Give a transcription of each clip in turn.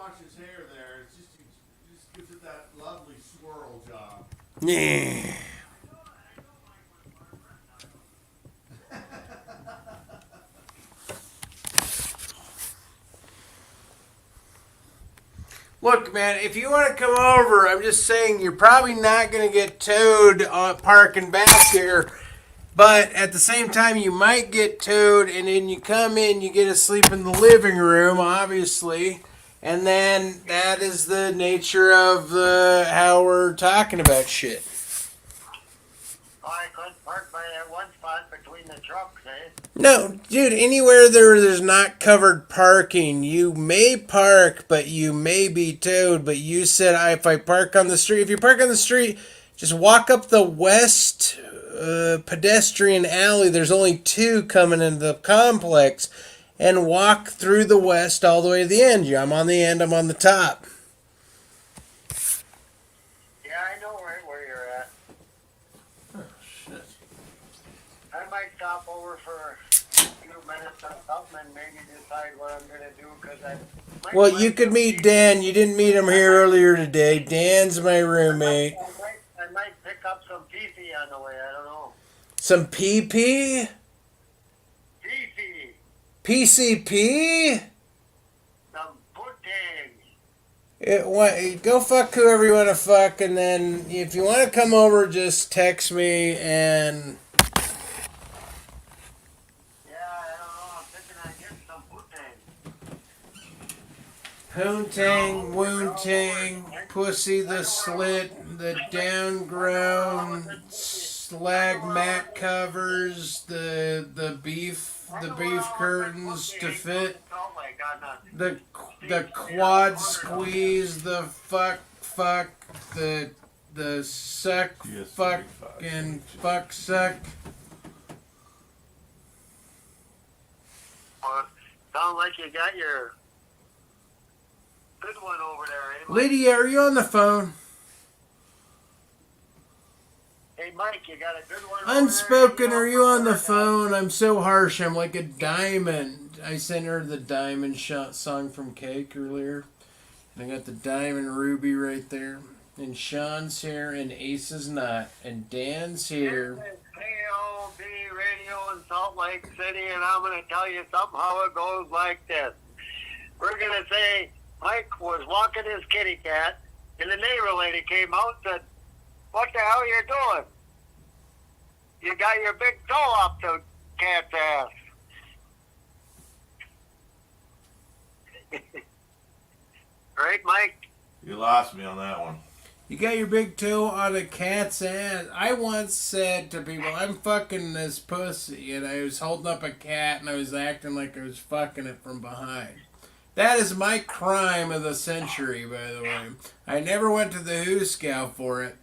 wash his hair there. It's just, it just gives it that lovely swirl job. Yeah. Look, man, if you want to come over, I'm just saying you're probably not going to get towed parking back here. But at the same time, you might get towed, and then you come in, you get to sleep in the living room, obviously. And then that is the nature of how we're talking about shit. I couldn't park by that one spot between the trucks, eh? No, dude, anywhere there's not covered parking, you may park, but you may be towed. But you said if I park on the street, if you park on the street, just walk up the west pedestrian alley. There's only two coming into the complex, and walk through the west all the way to the end. I'm on the end, I'm on the top. Yeah, I know right where you're at. Oh, shit. I might stop over for a few minutes or something and maybe decide what I'm going to do because I... Well, you could meet Dan. You didn't meet him here earlier today. Dan's my roommate. I might pick up some pee-pee on the way. I don't know. Some PP? Pee-pee. PCP? Some Go fuck whoever you want to fuck, and then if you want to come over, just text me and... Yeah, I don't know. I'm thinking I get some poontang. Poontang, woontang, pussy the slit, the down-grown slag mat covers, the beef curtains to fit, the quad squeeze, the fuck, the suck, fuck, and fuck suck. Well, sounds like you got your good one over there, eh, Mike? Lydia, are you on the phone? Hey, Mike, you got a good one Unspoken, over there? are you on the phone? I'm so harsh. I'm like a diamond. I sent her the diamond shot song from Cake earlier. And I got the diamond ruby right there. And Sean's here, and Ace is not. And Dan's here. This is KOB Radio in Salt Lake City, and I'm going to tell you something how it goes like this. We're going to say Mike was walking his kitty cat, and the neighbor lady came out and said, "What the hell are you doing? You got your big toe up the cat's ass." Right, Mike? You lost me on that one. You got your big toe on a cat's ass. I once said to people, I'm fucking this pussy, and I was holding up a cat, and I was acting like I was fucking it from behind. That is my crime of the century, by the way. I never went to the Who Scout for it.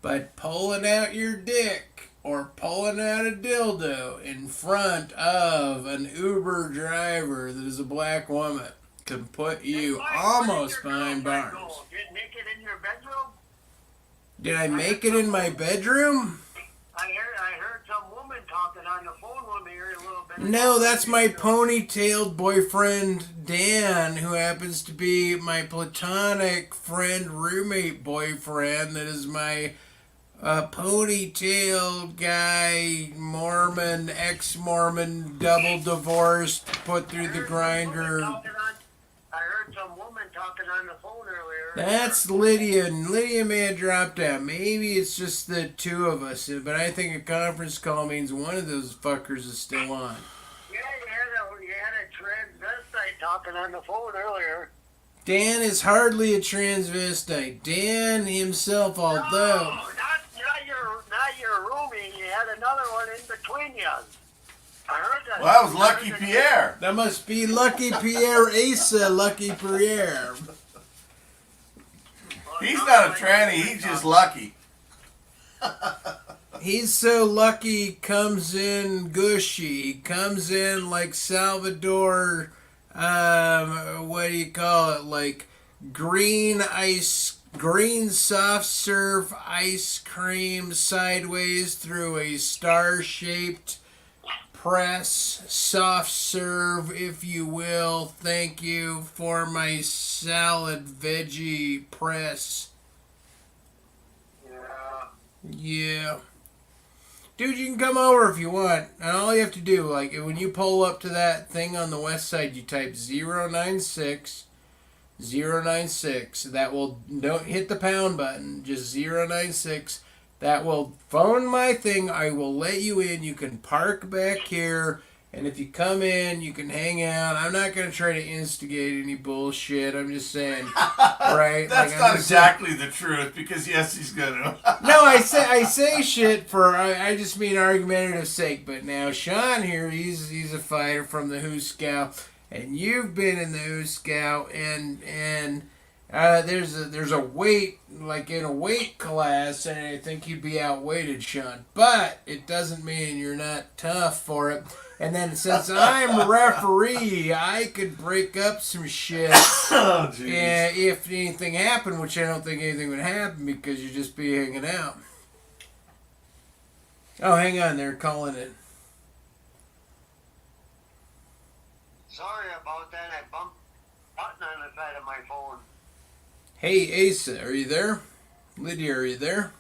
But pulling out your dick or pulling out a dildo in front of an Uber driver that is a black woman can put you almost behind bars. Did you make it in your bedroom? Did I make it in my bedroom? I heard some woman talking on the phone with me here a little bit. No, that's my ponytailed boyfriend, Dan, who happens to be my platonic friend, roommate boyfriend, that is my ponytail guy, Mormon, ex-Mormon, double divorced, put through the grinder. I heard some woman talking on the phone earlier. That's Lydia, and Lydia may have dropped out. Maybe it's just the two of us, but I think a conference call means one of those fuckers is still on. Yeah, you had a transvestite talking on the phone earlier. Dan is hardly a transvestite. Dan himself, although... No, not your roomie. You had another one in between you. I heard that. Well, that was Lucky Pierre. That must be Lucky Pierre Asa, Lucky Pierre. He's not a tranny, he's just lucky. He's so lucky, comes in gushy. He comes in like Salvador, what do you call it? Like green soft serve ice cream sideways through a star-shaped press, soft serve, if you will. Thank you for my salad veggie press. Yeah. Dude, you can come over if you want. And all you have to do, like, when you pull up to that thing on the west side, you type 096 096. That will, don't hit the pound button, just 096. That will phone my thing. I will let you in. You can park back here. And if you come in, you can hang out. I'm not going to try to instigate any bullshit. I'm just saying, right? That's like, not exactly the truth, because yes, he's gonna. No, I say shit for, I just mean argumentative sake. But now Sean here, he's a fighter from the Who Scout, and you've been in the Who Scout, and there's a weight, like in a weight class, and I think you'd be outweighted, Sean. But it doesn't mean you're not tough for it. And then since I'm a referee, I could break up some shit. Oh, jeez. And if anything happened, which I don't think anything would happen because you'd just be hanging out. Oh, hang on, they're calling it. Sorry about that. I bumped a button on the side of my phone. Hey, Asa, are you there? Lydia, are you there?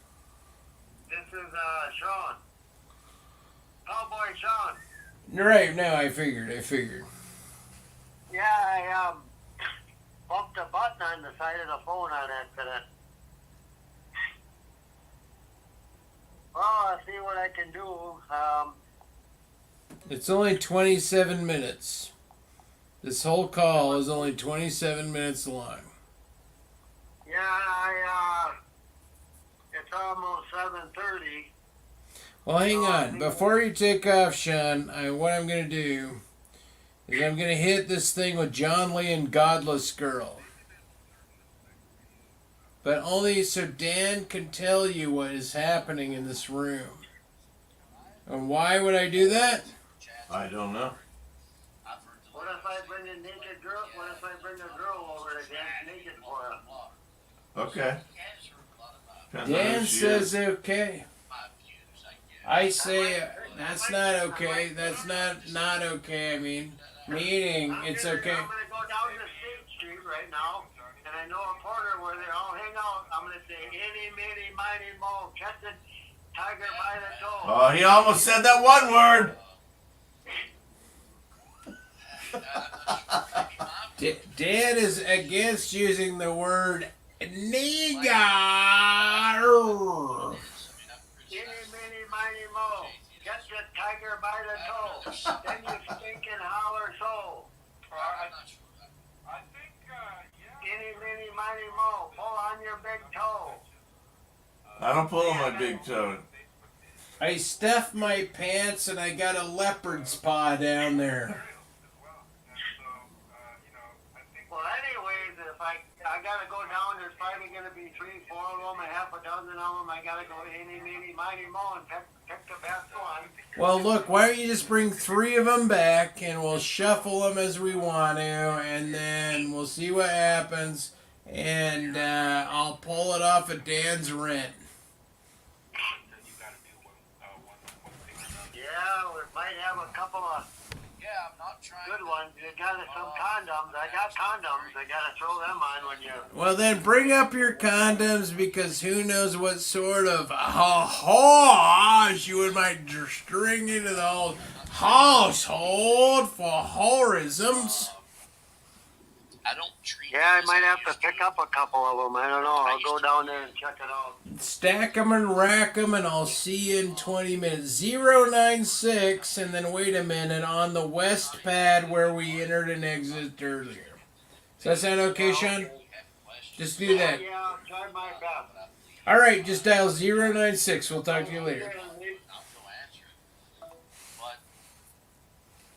This is Sean. Cowboy Sean. Right, no, I figured. Yeah, I bumped a button on the side of the phone on accident. Well, I'll see what I can do. It's only 27 minutes. This whole call is only 27 minutes long. Yeah, it's almost 7:30. Well, hang on. Before you take off, Sean, what I'm going to do is I'm going to hit this thing with John Lee and Godless Girl. But only so Dan can tell you what is happening in this room. And why would I do that? I don't know. What if I bring a naked girl? What if I bring a girl over to dance naked for her? Okay. Depends on Dan who she says is. okay. I say that's not okay. That's not okay. I mean, meaning it's okay. I'm gonna go down to State Street right now, and I know a corner where they all hang out. I'm gonna say, "Any, many, mighty, mo, catch the tiger by the toe." Oh, he almost said that one word. Dan is against using the word nigger. Any, many, mighty, mo, catch the tiger by the toe. Then you stinking holler so. Any, many, mighty, mo, pull on your big toe. I don't pull on my big toe. I stuffed my pants and I got a leopard's paw down there. Well, anyways, if I gotta go down, there's probably gonna be 3, 4 of them, a half a dozen of them. I gotta go any, many, mighty, mo, and pick the best one. Well, look, why don't you just bring 3 of them back and we'll shuffle them as we want to, and then we'll see what happens, and I'll pull it off of Dan's rent. Yeah, we might have a couple of good ones. You got some condoms. I got condoms. I gotta throw them on when you. Well, then bring up your condoms, because who knows what sort of horse you might string into the whole household for horisms. I don't treat. Yeah, I might have to pick up a couple of them. I don't know. I'll go down there and check it out. Stack them and rack them, and I'll see you in 20 minutes. 096, and then wait a minute, on the west pad where we entered and exited earlier. Does that sound okay, Sean? Just do that. Yeah, I'll try my best. All right, just dial 096. We'll talk to you later.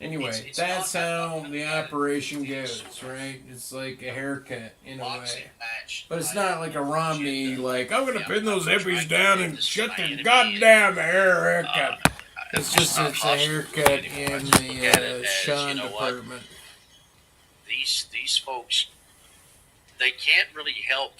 Anyway, that's how the operation goes, right? It's like a haircut in a way. But it's not like a Romney, like, I'm going to pin those hippies down and shut their goddamn haircut. It's just, it's a haircut in the Sean department. These folks, they can't really help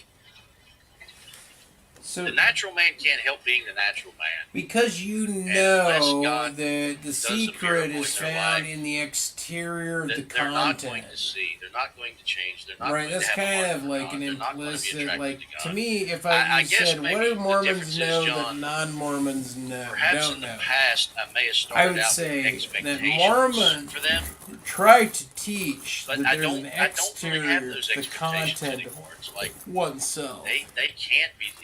So The natural man can't help being the natural man. because you unless know God the a secret miracle is in their found life, in the exterior of the They're not going content. to see. They're not going to change. They're not Right, going that's to have a kind heart of for like God. an They're not going to be implicit, attracted like, to to God. me, if I you guess said, what maybe do the Mormons difference is, know that John, non-Mormons know, perhaps don't in the know? past I may have I started would out say with that expectations Mormons for them, try to teach but that I there's an don't really have exterior those to the expectations content anymore. of It's like oneself. they can't believe.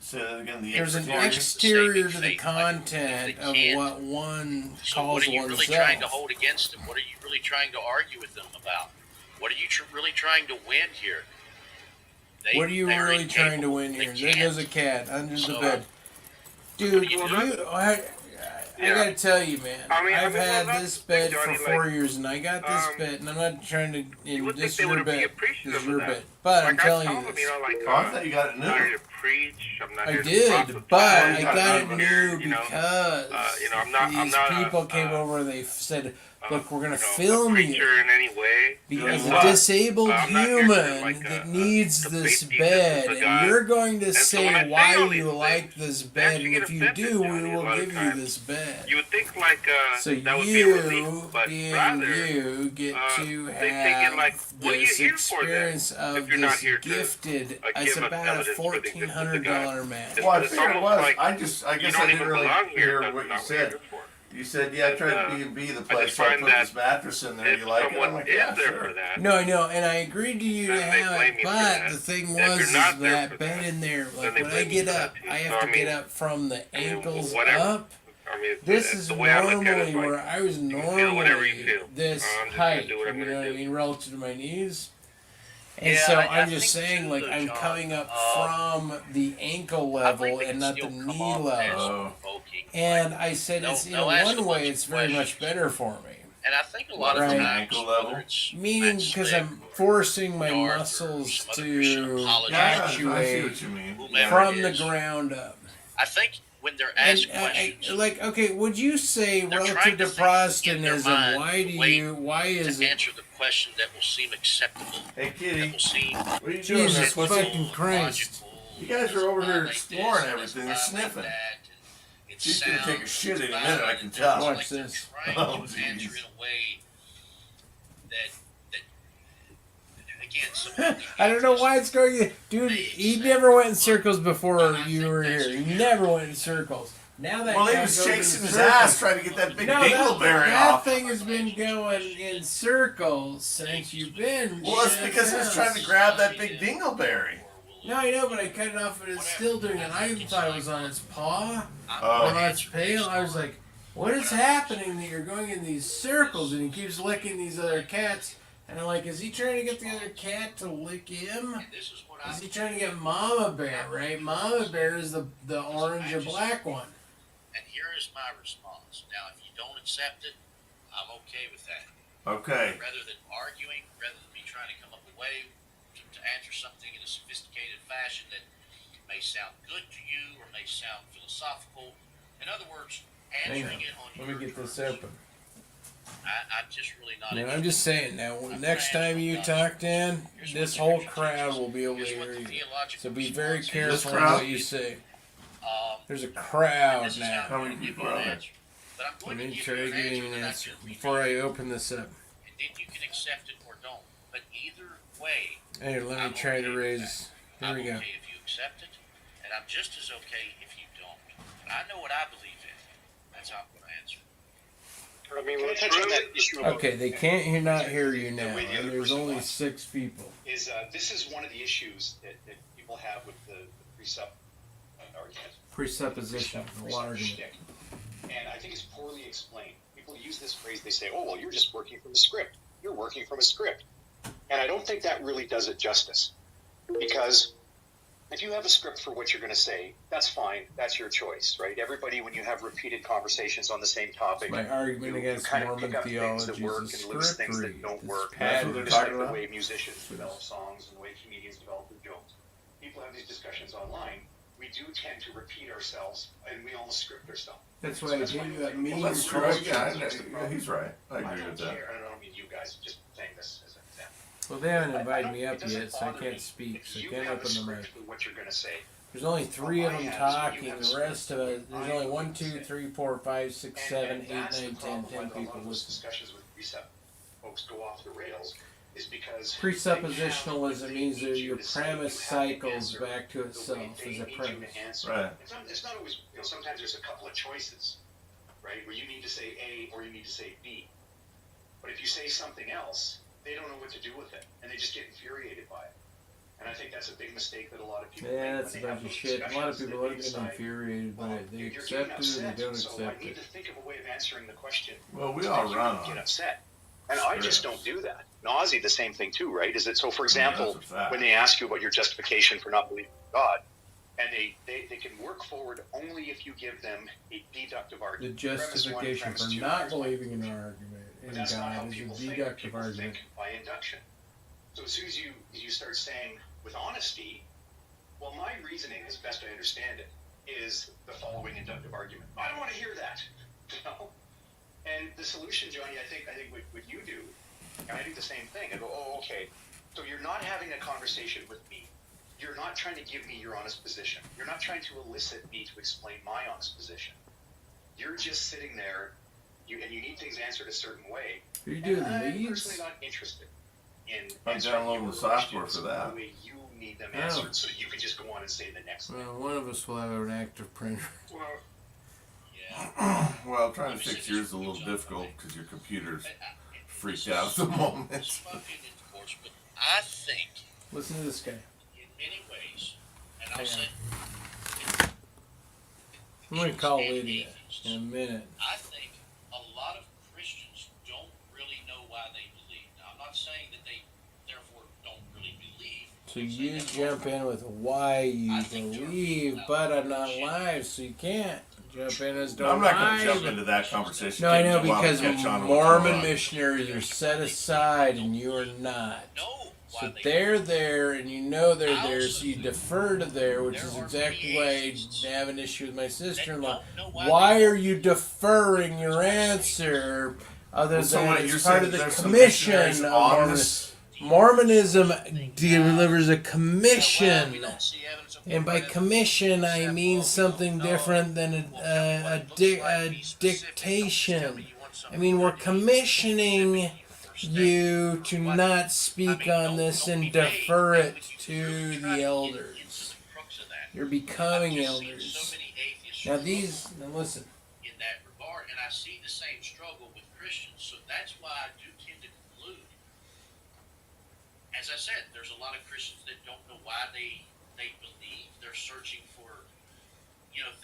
Say that again. The There's an exterior. exterior to the Saving faith, like, content if they of can't, what one So calls what are you really oneself. trying to hold against them? What are you really trying to argue with them about? What are you really trying to win here? What are you they're really trying to incapable. win They here? There goes a can't. cat under the So, bed. what Dude, do you do? I gotta tell you, man. I've had well, this that's bed Johnny, for 4 years, and I got this bed, and I'm not trying to. you would This is think they your would be bed. appreciative This is of your that. bed. But I'm Like, I telling tell you them, this. like, Oh, I thought you got it I'm not here new. to preach. I'm not I here to did, but proselytize. I got got it it new new you know, because I'm not these people came over and they said, "Look, we're gonna film a preacher you in any way. because Doing a what? disabled I'm not here to, human like, that needs to this bait bed, Jesus and to God. you're going to And so say when I say why all these you like things, this they bed, actually and get if you offended, do, we Johnny, a will lot of give you times. this bed." You would think like So that would be a relief, you, but being rather you, get to they take it like, have what are you this here for then? experience If of you're not this here to gifted. It's give us about a evidence for the existence of $1,400 man. It's- Well, I it's figured it almost was. like I you guess don't I didn't even really belong here. hear That's what you not what you're said. here for. You said, yeah, I tried to be the place, so I find put that this mattress in there. If You like it? I'm someone like, is yeah, there sure. for that, No, I know, and I agreed to you to Then they have blame it, you for but that. the thing If was you're is not there that for bed that, in there, then like they when I blame you get for that up, too. I So, have I to mean, get up from the ankles whatever. up. I mean, This the is way I look at it normally is like, where I was you can feel whatever you normally feel. this I'm just gonna height, do what I'm you know gonna what I do. mean, relative to my knees. And Yeah, so I I'm just think saying, too, like, though, I'm John, coming up from the ankle I think level they and can not still the come knee off as level. provoking. And I said, They'll- it's in they'll ask a one bunch way, of it's very much questions. better for me. And I think a lot Right. of times, Ankle level. whether it's Meaning Matt because Slick I'm or forcing my Darth or muscles some other Christian to apologist, Yeah, I see actuate what you mean. whomever from it the is, ground up. I think when they're And asked questions, like, okay, would you say They're relative trying to to think in their Protestantism, mind why do the way why is to it? answer the question that will seem acceptable, Hey, that kitty, will seem what are you doing there, Jesus pussy? fucking Christ. logical. You guys are over here exploring It's everything. You're like sniffing. that, and it She's gonna take a sounds shit any loud, minute, I and can it's tell. like Watch they're this. trying Oh, to answer jeez. in a way that again, someone I don't know why it's going. Dude, he never went in circles before you were here. He never went in circles. Now that Well, he guy was goes in chasing his circles. ass trying to get that big No, dingleberry that off. thing has been going in circles since you've been. Well, it's because he was trying to grab that big dingleberry. No, I know, but I cut it off, and it's still doing it. I even thought it was on its paw or Oh, on its tail. I was like, "What is happening that you're going in these circles?" And he keeps licking these other cats. And I'm like, is he trying to get the other cat to lick him? And this is what Is he trying to get Mama Bear, right? Mama Bear is the orange and black one. And here is my response. Now, if you don't accept it, I'm okay with that. okay. Rather than arguing, rather than me trying to come up with a way to answer something in a sophisticated fashion that may sound good to you or may sound philosophical. In other words, answering it on Let your me get this terms. open. I'm just really not Man, interested. I'm just saying now, next time you talk, Dan, this whole crowd will be able to Here's what hear the you. theological So be very response is. careful crowd? what you say. This There's a is crowd how now. How I'm many gonna give people you are an there? answer. But I'm Let going to me give try you an getting answer an that I answer can read before I you, open this up. and then you can accept it or don't. But either way, Hey, let me I'm try okay to with raise. Here I'm we go. okay if you accept it, and I'm just as okay if you don't. But I know what I believe in. That's how I'm going to answer. I mean, Can I touch on that issue about Okay, they can't not hear you now, and there's only 6 people. is this is one of the issues that people have with the presup argument. Presupposition, the water unit. shtick. And I think it's poorly explained. People use this phrase, they say, oh, well, you're just working from a script. You're working from a script. And I don't think that really does it justice. Because if you have a script for what you're going to say, that's fine. That's your choice, right? Everybody, when you have repeated conversations on the same topic, My argument you against kind of Mormon pick up things theology that is work a and lose script things that read. don't It's work. That's what they're Just like talking the about? way musicians develop songs and the way comedians develop their jokes. People have these discussions online. We do tend to repeat ourselves, and we almost script ourselves. That's why I gave you that Well, meme that's true. culture. Yeah, he's right. I I agree don't with that. care. I don't mean you guys. Just saying this as an example. Well, they haven't I invited don't- me it up doesn't yet, so I bother me can't speak, if so I you can't have a open the mic. script for what you're going to say. There's only 3 of them talking. The rest of it, there's only 1, 2, 3, 4, 5, 6, 7, 8, 9, 10, 10 people listening. Discussions with precept folks go off the rails is because Presuppositionalism means that your premise cycles back to itself as a premise. Right. It's not always, sometimes there's a couple of choices, right? Where you need to say A or you need to say B. But if you say something else, they don't know what to do with it, and they just get infuriated by it. And I think that's a big mistake that a lot of people make. Yeah, that's a bunch of shit. A lot of people don't get infuriated by it. They accept it or they don't So I accept need it. to think of a way of answering the question. Well, we so all that you run don't on get it. upset. And I just don't do that. Nausea, the same thing too, right? Is it so? For example, that's a fact. when they ask you about your justification for not believing in God, and they can work forward only if you give them a deductive The argument. Premise one, justification premise for two, not premise one. believing in our argument But in that's not how God is people a think. deductive People argument. think by induction. So as soon as you start saying with honesty, well, my reasoning, as best I understand it, is the following inductive argument. I don't want to hear that. And the solution, Johnny, I think what you do, and I do the same thing. I go, oh, okay. So you're not having a conversation with me. You're not trying to give me your honest position. You're not trying to elicit me to explain my honest position. You're just sitting there, and you need things answered a certain way. Are you doing I'm leads? personally not interested in I'm answering downloading your the software questions for that. the way you need them Oh. answered, so that you can just go on and say the next thing. Well, one of us will have an active printer. Well, Yeah. Well, trying to fix yours is a little difficult because your computer's freaked out at the moment. Spoken in course, but I think Listen to this guy. in many ways, and I'll Hang say, I'm going to call and Lydia atheists, in a minute. I think a lot of Christians don't really know why they believe. Now, I'm not saying that they therefore don't really believe. So I'm saying you that jump in with why you believe, but I'm not live, so you can't jump in as don't I'm not going lie. to jump into that conversation. No, I know, Taking a while to because catch on to what's Mormon going on. missionaries are set aside and you are not. know why So they they're there and you know they're there, so you defer to there, which is exactly why I have an issue with my sister-in-law. Why are you deferring your answer other Well, so than what, it's you're part saying of the there's some commission missionaries of on Mormon? this? Mormonism delivers a commission. we don't see evidence of And by commission, I mean something different than a dictation. I mean, we're commissioning you to not speak on this and defer it to the elders. You're becoming elders. Now listen. In that regard, and I see the same struggle with Christians, so that's why I do tend to conclude. As I said, there's a lot of Christians that don't know why they believe. They're searching for,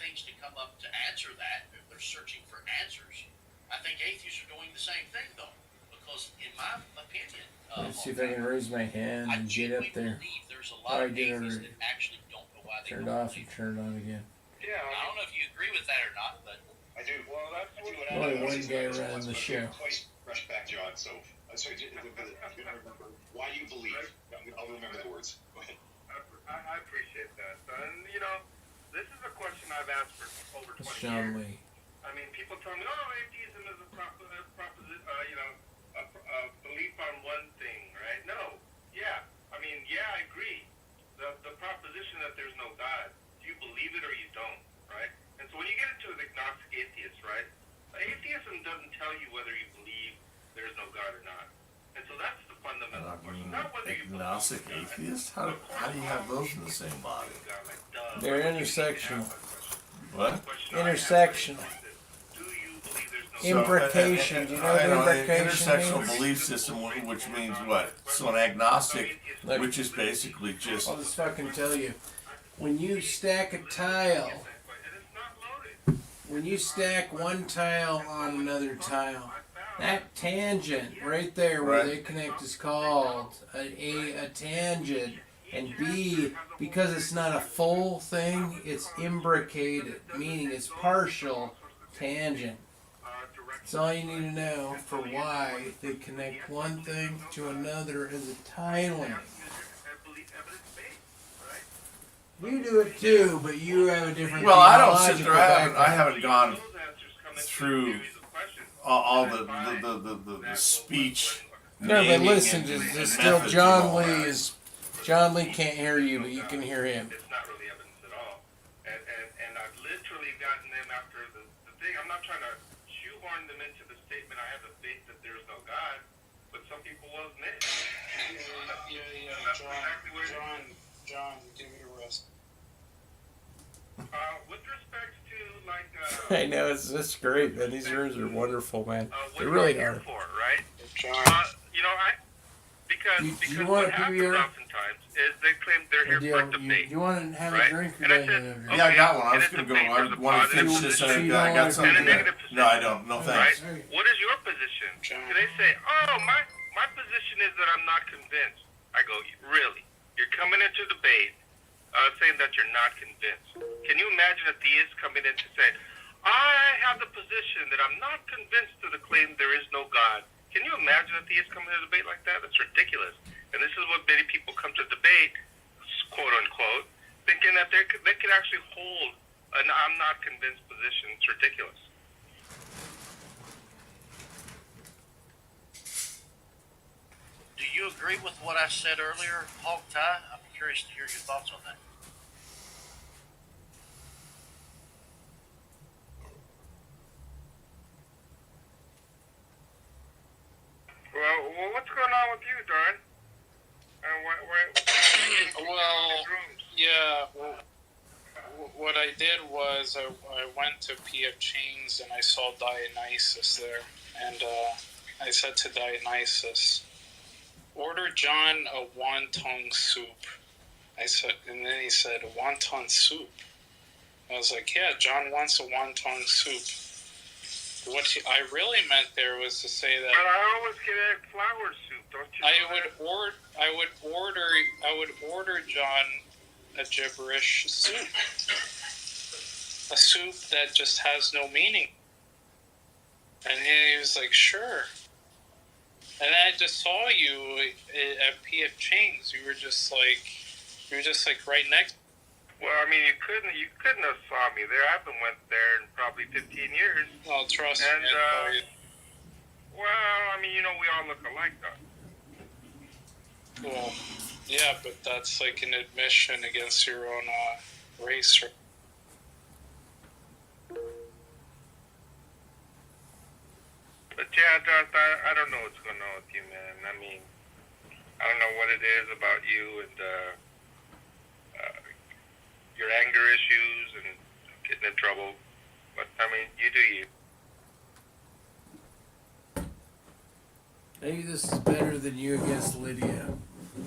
things to come up to answer that. They're searching for answers. I think atheists are doing the same thing, though, because in my opinion, Let's see if I can raise my hand I and get up genuinely there. believe there's a Oh, lot I of did atheists already. that actually don't know why they Turn it don't off and believe. turn it on again. yeah, I don't know if you agree with that or not, but I do. well, that's I what, do. Only one guy running the show. Twice rush back, John. So I'm sorry. I remember why you believe. I'll remember the words. Go ahead. I appreciate that. And, this is a question I've asked for over 20 That's years. John Lee. I mean, people tell me, oh, atheism is a belief on one thing, right? No. Yeah. I mean, yeah, I agree. The proposition that there's no God, do you believe it or you don't, right? And so when you get into an agnostic atheist, right, atheism doesn't tell you whether you believe there's no God or not. And so that's the fundamental question. Not whether you believe Agnostic in God. atheist? How do you have those in the same body? They're intersectional. What? Intersectional. Imbrication. Do you know what an imbrication intersectional means? belief system, which means what? So an agnostic, Look. which is basically just I'll just fucking tell you. When you stack a tile, when you stack one tile on another tile, that tangent right there where Right. they connect is called a tangent. And B, because it's not a full thing, it's imbricated, meaning it's partial tangent. That's all you need to know for why they connect one thing to another as a tiling. You do it too, but you have a different well. I don't sit theological there. I background. haven't gone through all the speech. No, but naming listen, and just still methods John and all Lee that. is. John Lee can't hear you, but you can hear him. It's not really evidence at all. Yeah, And that's John, exactly what it is. John, give it a rest. With respect to like I know, it's great, man. These rooms are wonderful, man. what They you're really here are. for, right? John, You know, because You because want what a happens PBR? oftentimes is they claim they're here for a debate. You want to have right? a drink or And I do said, you want to Yeah, I got one. I in was a gonna go. debate, I there's a want to positive finish this. position So you I don't got like something. and a to- negative position. No, I don't. No Right? thanks. What is your position? John. So they say, oh, my position is that I'm not convinced. I go, really? You're coming into debate saying that you're not convinced. Can you imagine a theist coming in to say, I have the position that I'm not convinced to the claim there is no God? Can you imagine a theist coming to debate like that? That's ridiculous. And this is what many people come to debate, quote unquote, thinking that they could actually hold an I'm not convinced position. It's ridiculous. Do you agree with what I said earlier, Hog Tie? I'm curious to hear your thoughts on that. Well, what's going on with you, Darn? Well, yeah. Well, what I did was I went to PF Chang's and I saw Dionysus there, and I said to Dionysus, "Order John a wonton soup." I said, and then he said, "Wonton soup." I was like, "Yeah, John wants a wonton soup." What I really meant there was to say that But I always get egg flour soup, don't you? I would order John a gibberish soup, a soup that just has no meaning. And he was like, "Sure." And I just saw you at PF Chang's. You were just like right next. Well, I mean, you couldn't have saw me there. I haven't went there in probably 15 years. Well, trust And, me. well, I mean, you know, we all look alike, though. Well, yeah, but that's like an admission against your own race. But yeah, Darth, I don't know what's going on with you, man. I mean, I don't know what it is about you and your anger issues and getting in trouble. But I mean, you do you. Maybe this is better than you against Lydia.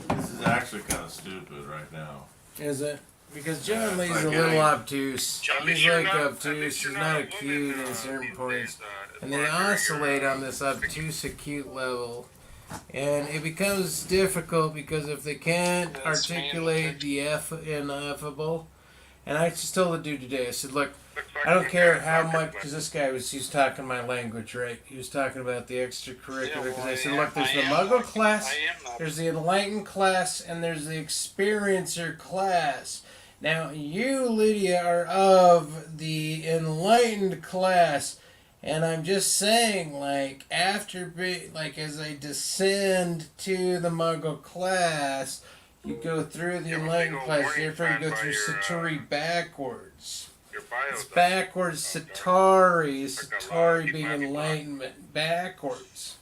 This is actually kind of stupid right now. Is it? Because John Lee's like a little getting- obtuse. John, He's you're like not- I obtuse. think you're He's not not a woman, acute at certain these points. days, And they as far as oscillate your, on this obtuse acute level. And it becomes difficult because if they can't That's articulate the ineffable. And I just told the dude today, I said, look, looks like I don't you care got how something, much, but- because this guy he was talking my language, right? He was talking about the extracurricular, Yeah, because well, I said, I look, there's am the not- muggle class, I am not. there's the enlightened class, and there's the experiencer class. Now, you, Lydia, are of the enlightened class, and I'm just saying, like, as I descend to the muggle class, you go through the You have a enlightened big old class, warning therefore you sign go by through your, Satori backwards. Your bio's It's up. backwards, Okay. Satari, Like a Satari lot of being people. enlightenment, backwards.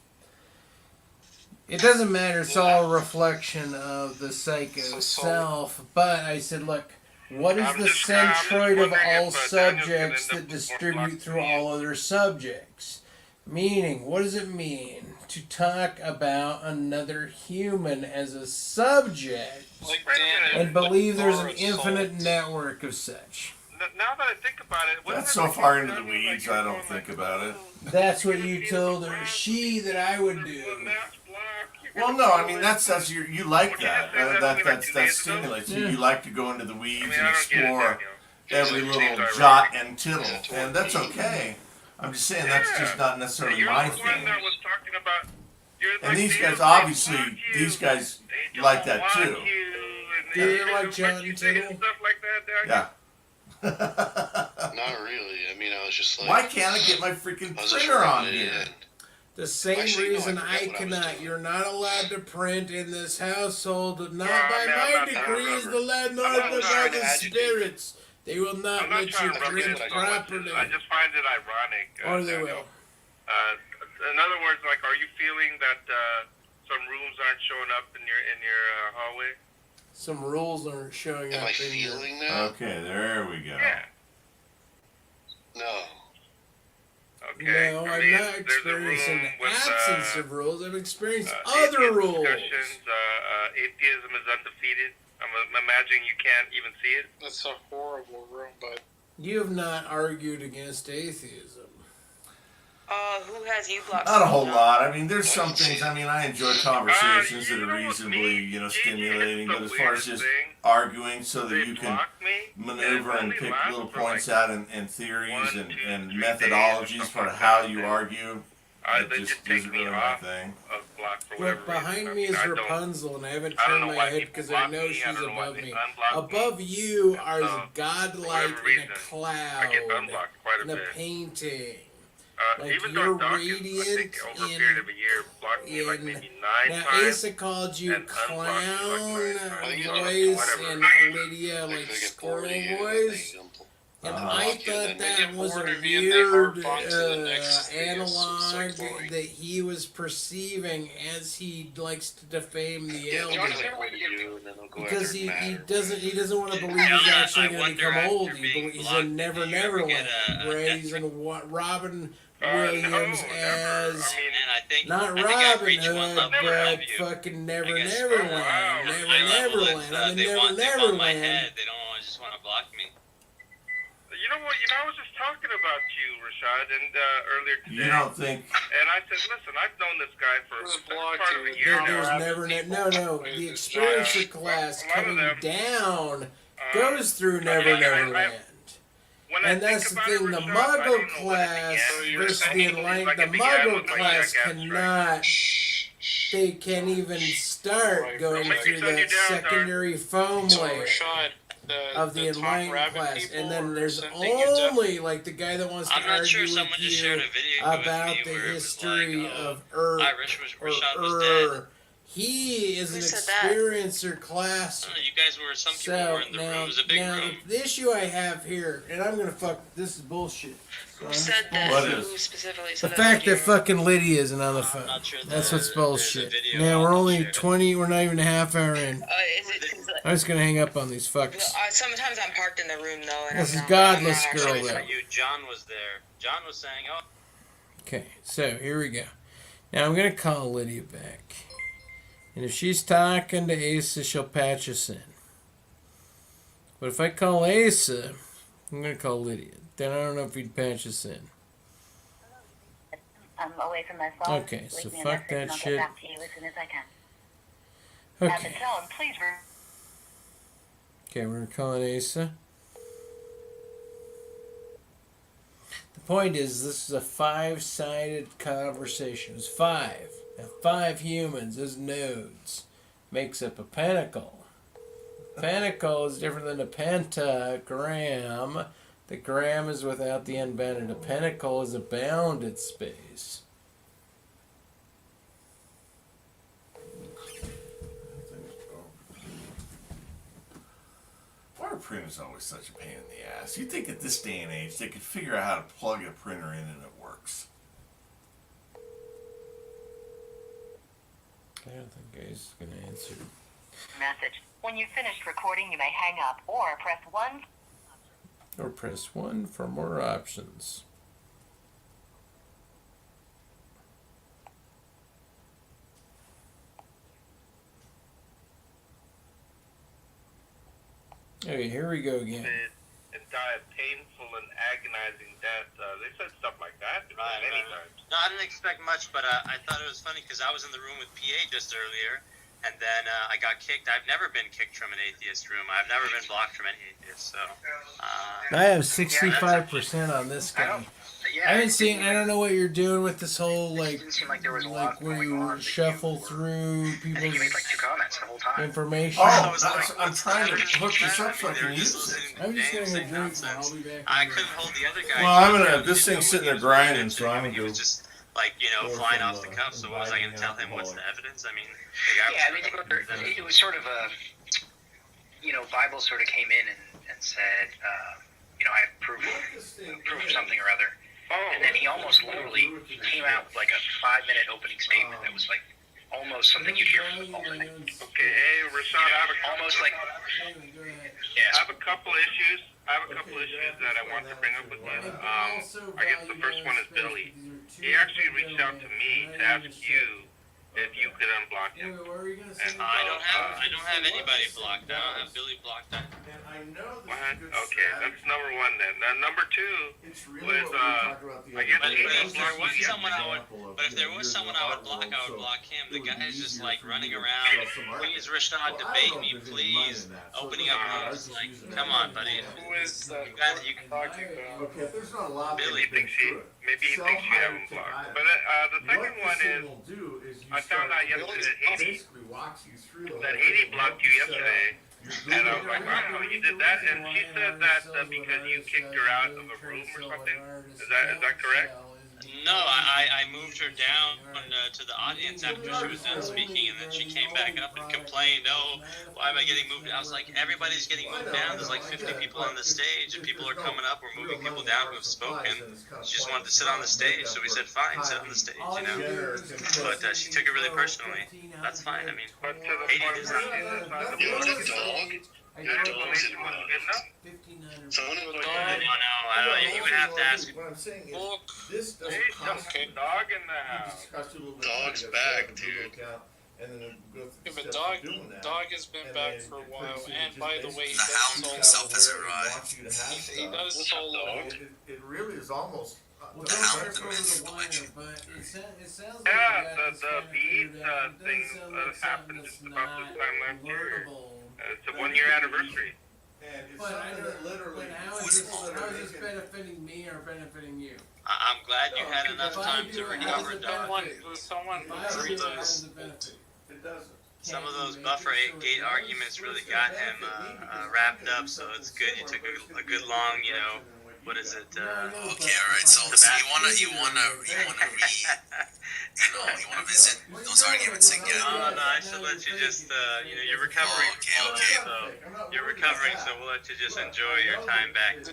It doesn't matter, it's all a reflection of the psycho self, but I said, look, what is I'm the just wondering centroid of if, all Daniel's gonna subjects end that up distribute more through all other subjects? Meaning, what does it mean to talk about another human as a subject Like Wait a minute. Daniel, and believe there's an like infinite assault. network of such? Now that I think about it, wasn't That's it so like far you into the sounded weeds, like I you're don't going think like, about it. That's what you're you gonna told feel her. the She that I would Well, do. mass block, you're Well, gonna no, I feel mean it. that's you like Well, you that. just said that only like That 2 days ago. stimulates you. Yeah. You like to go into the weeds I mean, and I don't get it, explore Daniel. every Seems little ironic. jot and tittle, and that's okay. I'm just saying that's just not necessarily You're my the one thing. that was talking about. You're And like, these they guys, don't obviously, want you. these guys They don't like that want too. you, and Do they they like don't John want you saying Tittle? stuff like that, Daniel. Yeah. Not really. I mean, I was just like, Why can't I get my freaking I was just printer on running here? it, and The same Actually, no, I reason forgot I what I was cannot. doing. You're not allowed to print in this household. Not Well, by man, my I'm not decree trying as to the landlord, I'm not but by trying the to agitate. spirits. They will not I'm not let you trying to rub print it in so much. properly. I just find it ironic. Or they Daniel. will. In other words, like, are you feeling that some rooms aren't showing up in your hallway? Some rules aren't showing Am up I in your... feeling that? Okay, there we go. Yeah. No. Okay. No, I I'm mean, not there's a experiencing room the with, absence of rules. I'm experiencing atheist other rules. discussions. Atheism is undefeated. I'm imagining you can't even see it. That's a horrible room, but You have not argued against atheism. Who has you blocked? Not a whole lot. I mean, there's some things. I mean, I enjoy conversations that you are know what, reasonably, me, stimulating. it's But the as far as weirdest just thing. arguing so that They you can blocked me, maneuver it and only pick lasts little for, points like, out and theories 1, and 2, 3 methodologies days or for something how like you that. argue, it They just just take isn't me really my off thing. of block for whatever Look, behind reason. me is I don't- Rapunzel, and I haven't I don't turned know my why head people because block I know me. I she's don't know why above they me. unblock me. Above you are So, godlike whatever in reason, a I cloud, get unblocked quite a in a bit. painting. Like Even you're Dark Dawkins, I radiant think over a in- period of a year, blocked me like in- maybe 9 Now, times. Asa called you and clown unblocked me, like, voice whatever. and Lydia Like like they get squirrel bored of you, voice. And I thought that was a weird analog that he was perceiving as he likes to defame the Yeah, they'll elder. get bored of you, and then they'll go Because after he Matt. doesn't want to believe he's actually going to become old. He's in Never Neverland, where he's in Robin Williams No, as never. I mean, And I think not I think I've Robin reached one Hood, level but of you. fucking Never I guess. Neverland, wow. Never My level is, Neverland. I'm in they Never want my Neverland. head. They don't just want to block me. you know what? I was just talking about you, Rashad, and earlier today. You don't think? And I said, listen, I've known this guy for Who's part blocked of a you? year There's now. never no. The experiencer class a lot of coming them, down goes through I Never mean, Neverland. When And I that's the think about thing, it, the Rashad, I don't Muggle know class when it began. versus the Enlightened, Like the it began Muggle with, like, class jackass cannot, they can't even start going through that secondary foam So layer Rashad, of the Tom Enlightened Rabbit class. people And then or there's something you only, like, the guy that wants to I'm not sure. argue Someone with just you shared a video about with the me where it was history like, of Rashad was dead. He is Who an said that? experiencer class. I don't know, you guys were. Some people So were in the room. It was a big room. the issue I have here, and I'm gonna fuck. This is bullshit. So Who I'm said just that? What bullshit. is? Who specifically The said fact that that? fucking Lydia isn't on the I'm phone. not sure That's what's there's a bullshit. video Now we're I'll only share it. 20. We're not even a half hour in. Is it? 'Cause, I'm just gonna hang up on these fucks. sometimes I'm parked in the room though, and This I'm is not, godless I'm not girl, actually- though. You, John was there. John was saying, "Oh, Okay, so here we go. Now I'm gonna call Lydia back, and if she's talking to Asa, she'll patch us in. But if I call Asa, I'm gonna call Lydia. Then I don't know if he'd patch us in. I'm away from my phone. Okay, so Leave me a fuck message that and I'll shit. get back to you as soon as I can. Okay. At the tone, please. Okay, we're calling Asa. The point is, this is a 5-sided conversation. It's 5. Now, 5 humans as nodes makes up a pentacle. Pentacle is different than a pentagram. The gram is without the unbounded. A pentacle is a bounded space. Why are printers always such a pain in the ass? You'd think at this day and age they could figure out how to plug a printer in and it works. I don't think Asa's going to answer. Message. When you've finished recording, you may hang up or press 1. Or press 1 for more options. Okay, here we go again. And die a painful and agonizing death. They said stuff like that many times. no, I didn't expect much, but I thought it was funny because I was in the room with PA just earlier, and then I got kicked. I've never been kicked from an atheist room. I've never been blocked from any atheist. So I have 65% on this guy. I haven't seen. I don't know what you're doing with this whole like where you shuffle through people's information. Oh, I'm trying to hook this up so I can use it. I'm just gonna go drink. I'll be back. I couldn't hold the other guy. Well, I'm gonna. This thing's sitting there grinding, so I'm He gonna was go. just like flying off the cuff. So what was I going to tell him? What's the evidence? I mean, the guy It was sort of a, Bible sort of came in and said, I approve something or other. And then he almost literally, he came out with like a 5-minute opening statement that was like almost something you hear from the phone. Okay, hey, Rashad, I have Almost like, I have a couple issues. That I want to bring up with you. I guess the first one is Billy. He actually reached out to me to ask you if you could unblock him. And I don't have anybody blocked. I don't have Billy blocked. Okay, that's number one then. Now number two was I guess But if there was someone if there was someone I would block him. The guy is just like running around. Please, Rashad, debate me, please. Opening up rooms, like, come on, buddy. Who is the guy that you talking about? Okay, if there's not a lot Billy maybe he thinks you have him blocked. But the second one is I found out yesterday that Haiti blocked you yesterday. And I was like, wow, you did that? And she said that because you kicked her out of a room or something. Is that correct? No, I moved her down to the audience after she was done speaking, and then she came back up and complained, oh, why am I getting moved? I was like, everybody's getting moved down. There's like 50 people on the stage, and people are coming up. We're moving people down who have spoken. She just wanted to sit on the stage, so we said, fine, sit on the stage, you know? But she took it really personally. That's fine. I mean, Haiti does not do that. Your dog's involved. Someone I don't know. You would have to ask. This doesn't cost Okay, dog in the house. Dog's back, dude. Yeah, but dog has been back for a while, and by the way, he The hound does himself solo. has arrived. He does solo. It really is almost. The hound, the myth, the legend. Yeah, the beads thing happened just about this time last year. It's a 1 year anniversary. And it's But I something don't. that literally. But how is this benefiting me or benefiting you? I'm glad you had enough time to recover, Doc. Someone Some of those, It doesn't. some of those buffer gate arguments really got him wrapped up, so it's good. You took a good long, you know, what is it? Okay, alright, so you wanna visit those arguments again. No, I should let you just, you're recovering. Okay. So you're recovering, so we'll let you just enjoy your time back.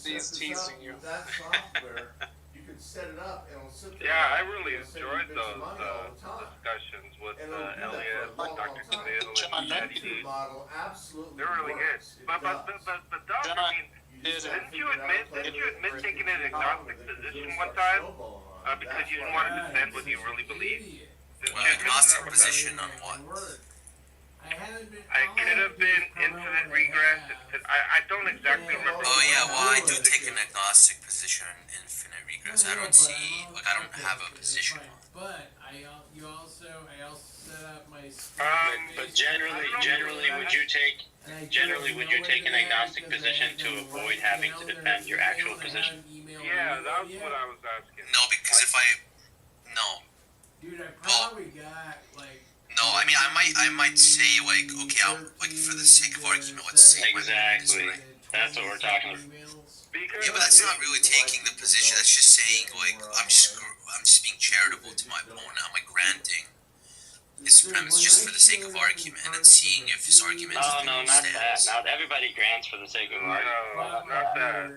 He's teasing you. That software, you can set it up and it'll sit there. Yeah, I really enjoyed those discussions with Elliot, Dr. Camille, and Eddie D. They're really good. But Doc, I mean, didn't you admit taking an agnostic position one time? Because you didn't want to defend what you really believe? Well, agnostic position on what? I could have been infinite regress. I don't exactly remember. Oh yeah, well I do take an agnostic position on infinite regress. I don't have a position on it. But I also set up my. But generally, would you take an agnostic position to avoid having to defend your actual position? Yeah, that's what I was asking. No, because Dude, I probably got like. No, I mean I might say like, okay, I'm like for the sake of argument, let's say Exactly. That's what we're talking about. Yeah, but that's not really taking the position. That's just saying like I'm just being charitable to my opponent. I'm like granting his premise just for the sake of argument and seeing if his argument. No, not that. Not everybody grants for the sake of argument. No, not that.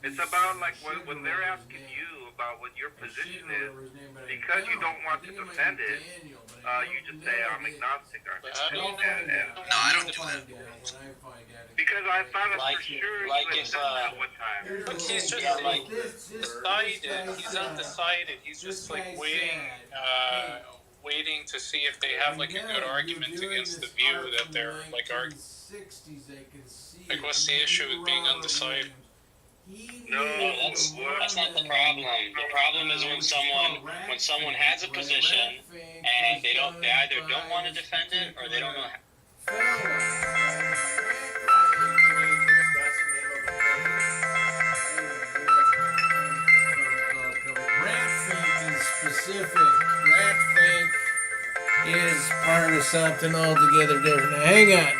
It's about like when they're asking you about what your position is, because you don't want to defend it, you just say I'm agnostic. No, I don't do that. Because I thought it for sure like you had if, done that one time. But he's just decided. He's undecided. He's just like waiting to see if they have like a good argument against the view that they're like arguing. Like, what's the issue with being undecided? No, that's not the problem. The problem is when someone has a position and they either don't want to defend it or they don't know how. Ratfink is specific. Ratfink is part of something altogether different. Now, hang on.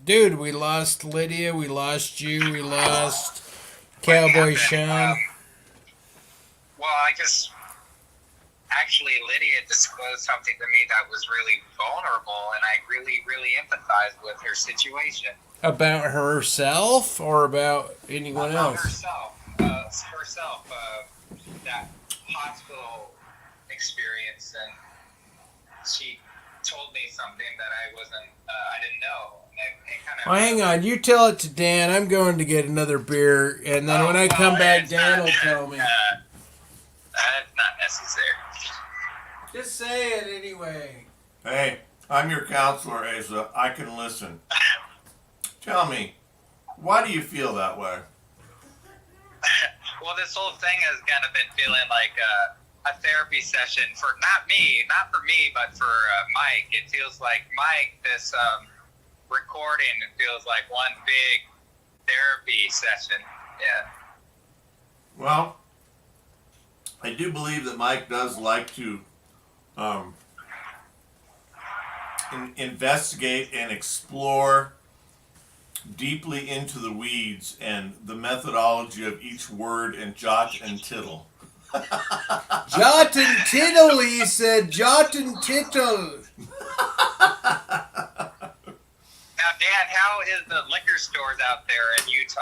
Dude, we lost Lydia, we lost you, we lost Cowboy Shwn. Well, I just actually Lydia disclosed something to me that was really vulnerable, and I really, really empathized with her situation. About herself or about anyone else? Herself. That hospital experience, and she told me something that I didn't know. And it kind of. Well, hang on. You tell it to Dan. I'm going to get another beer, and then when I come back, Dan will tell me. That's not necessary. Just say it anyway. Hey, I'm your counselor, Asa. I can listen. Tell me, why do you feel that way? Well, this whole thing has kind of been feeling like a therapy session for not for me, but for Mike. It feels like Mike, this recording, it feels like one big therapy session. Yeah. Well, I do believe that Mike does like to investigate and explore deeply into the weeds and the methodology of each word and jot and tittle. Jot and tittle, he said. Jot and tittle. Now, Dan, how is the liquor stores out there in Utah?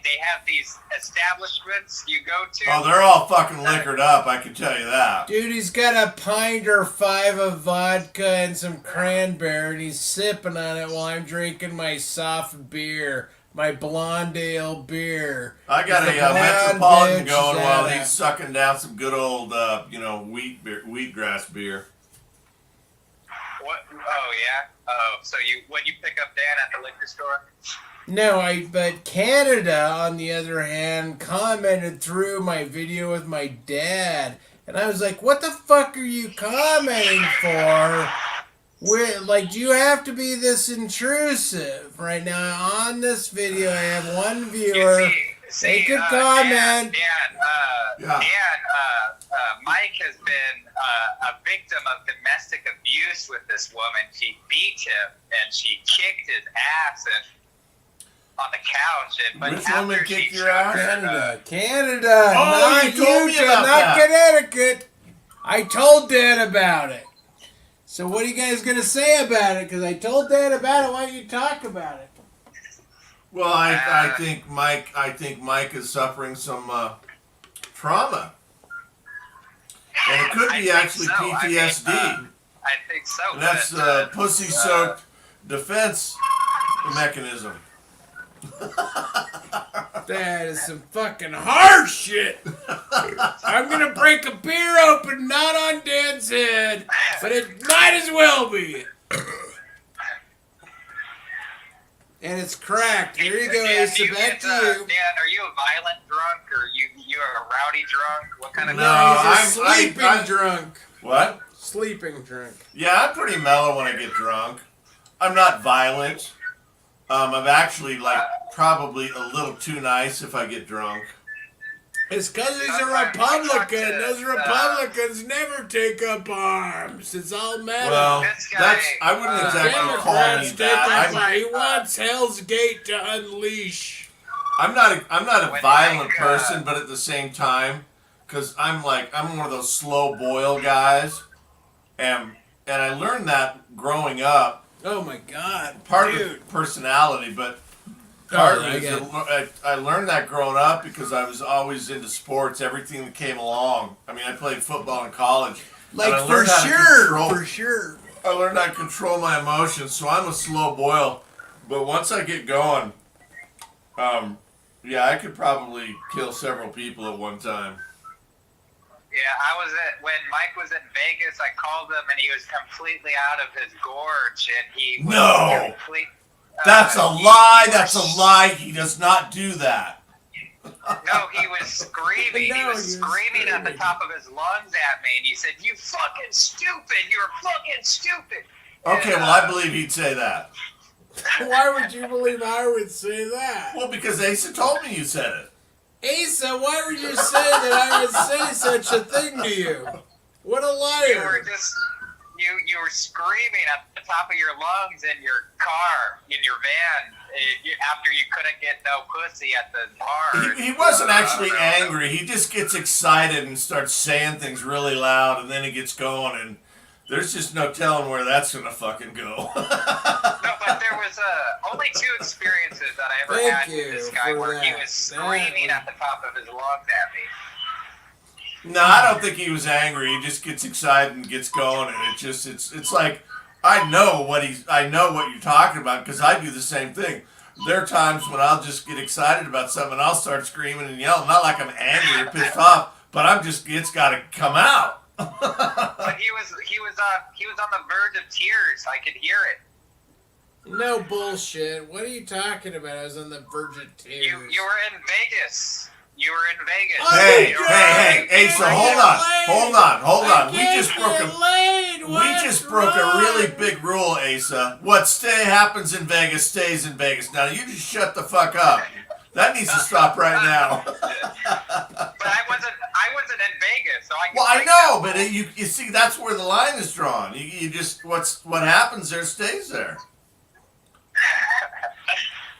They have these establishments you go to. Oh, they're all fucking liquored up, I can tell you that. Dude, he's got a pint or 5 of vodka and some cranberry, and he's sipping on it while I'm drinking my soft beer, my blonde ale beer. I got The a blonde Metropolitan bitch going while that- he's sucking down some good old, wheatgrass beer. What? Oh, yeah? Oh, so when you pick up Dan at the liquor store? No, but Canada, on the other hand, commented through my video with my dad, and I was like, what the fuck are you commenting for? Do you have to be this intrusive? Right now, on this video, I have one viewer. They could comment. Mike has been a victim of domestic abuse with this woman. She beat him, and she kicked his ass on the couch. Which woman kicked your ass? Canada, Oh, not you told me Utah, about not that. Connecticut. I told Dad about it. So what are you guys going to say about it? Because I told Dad about it. Why don't you talk about it? Well, I think Mike is suffering some trauma, and it could be actually PTSD. I think so. And that's pussy-soaked defense mechanism. That is some fucking harsh shit. I'm gonna break a beer open, not on Dad's head, but it might as well be. And it's cracked. Here you go, Asa. Back to you. Dan, are you a violent drunk, or you are a rowdy drunk? What kind of? No, he's a sleeping drunk. What? Sleeping drunk. Yeah, I'm pretty mellow when I get drunk. I'm not violent. I'm actually probably a little too nice if I get drunk. It's because he's a Republican. Those Republicans never take up arms. It's all metal. Well, I wouldn't exactly call me that. He wants Hell's Gate to unleash. I'm not a violent person, but at the same time, because I'm one of those slow boil guys, and I learned that growing up. Oh my God, part of the personality, but I learned that growing up because I was always into sports, everything that came along. I mean, I played football in college. For sure. I learned how to control my emotions, so I'm a slow boil. But once I get going, I could probably kill several people at one time. Yeah, when Mike was in Vegas, I called him and he was completely out of his gorge, and he was That's a lie. That's a lie. He does not do that. No, he was screaming. He was screaming at the top of his lungs at me, and he said, "You fucking stupid! You're fucking stupid!" Okay, well, I believe he'd say that. Why would you believe I would say that? Well, because Asa told me you said it. Asa, why would you say that I would say such a thing to you? What a liar. You were you were screaming at the top of your lungs in your car, in your van, after you couldn't get no pussy at the bar. He wasn't actually angry. He just gets excited and starts saying things really loud, and then he gets going, and there's just no telling where that's going to fucking go. No, but there was only 2 experiences that I ever had with this guy where he was screaming at the top of his lungs at me. No, I don't think he was angry. He just gets excited and gets going, and it's like I know what you're talking about because I do the same thing. There are times when I'll just get excited about something and I'll start screaming and yelling, not like I'm angry or pissed off, but it's got to come out. But he was on the verge of tears. I could hear it. No bullshit. What are you talking about? I was on the verge of tears. You were in Vegas. You were in Vegas. Hey, so hold on. We just broke a really big rule, Asa. What happens in Vegas stays in Vegas. Now you just shut the fuck up. That needs to stop right now. But I wasn't in Vegas, so I. Well, I know, but you see, that's where the line is drawn. You just what happens there stays there.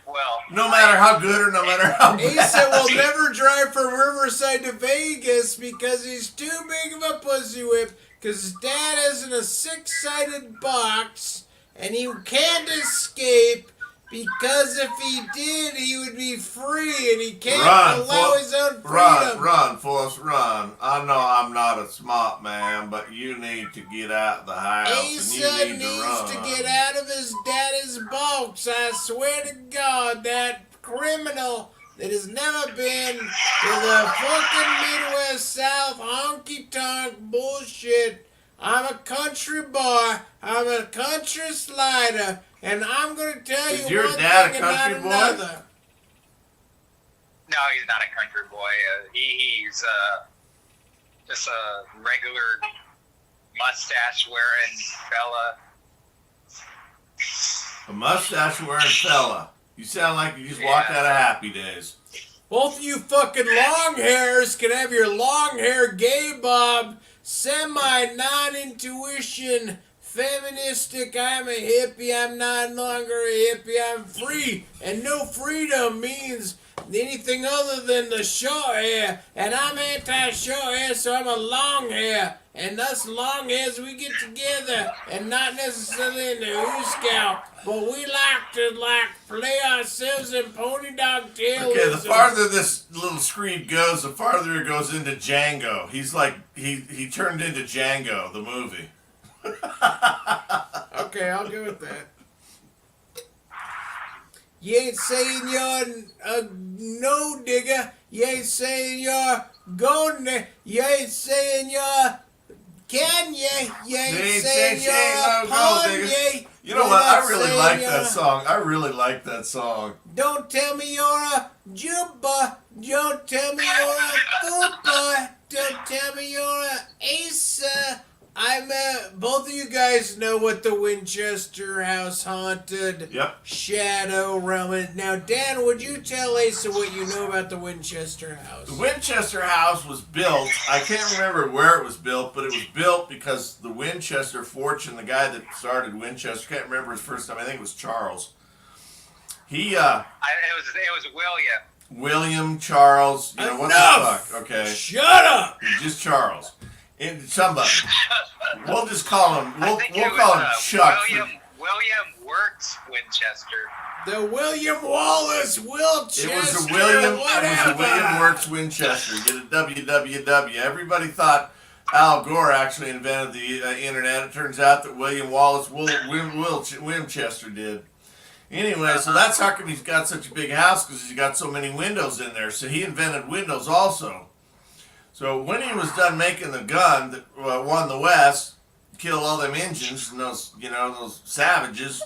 Well, no matter how good or no matter how bad. Asa will never drive from Riverside to Vegas because he's too big of a pussy whip. Because his dad is in a 6-sided box and he can't escape. Because if he did, he would be free, and he can't allow his own freedom. Run, Forrest, run. I know I'm not a smart man, but you need to get out of the house. Asa needs to get out of his daddy's box. I swear to God, that criminal that has never been to the fucking Midwest South honky-tonk bullshit. I'm a country boy. I'm a country slider. And I'm going to tell you your one dad thing a country and boy? not another. No, he's not a country boy. He's just a regular mustache-wearing fella. A mustache-wearing fella. You sound like you just walked out of Happy Days. Both of you fucking long hairs can have your long hair gay bob, semi-non-intuition, feministic, I'm a hippie, I'm not longer a hippie, I'm free. And no freedom means anything other than the short hair. And I'm anti-short hair, so I'm a long hair. And us long hairs, we get together, and not necessarily in the Who Scout, but we like to play ourselves in pony dog tail. Okay, the farther this little screed goes, the farther it goes into Django. He's like, he turned into Django, the movie. Okay, I'll go with that. You ain't saying you're a no digger. You ain't saying you're gold digger. You ain't saying you're Kanye. You ain't saying you're a Kanye. You know what? I really like that song. I really like that song. Don't tell me you're a Juba. Don't tell me you're a Fupa. Don't tell me you're a Asa. Both of you guys know what the Winchester House haunted shadow realm is. Now, Dan, would you tell Asa what you know about the Winchester House? The Winchester House was built, I can't remember where it was built, but it was built because the Winchester fortune, the guy that started Winchester, can't remember his first name, I think it was Charles. It was William. William, Charles, you know, what the fuck, okay? Shut up! Just Charles. Somebody. We'll just call him. We'll call him Chuck. William Works Winchester. The William Wallace Wilchester. It was a William Works Winchester. Get a WWW. Everybody thought Al Gore actually invented the internet. It turns out that William Wallace Winchester did. Anyway, so that's how come he's got such a big house, because he's got so many windows in there. So he invented windows also. So when he was done making the gun that won the West, killed all them Indians and those savages,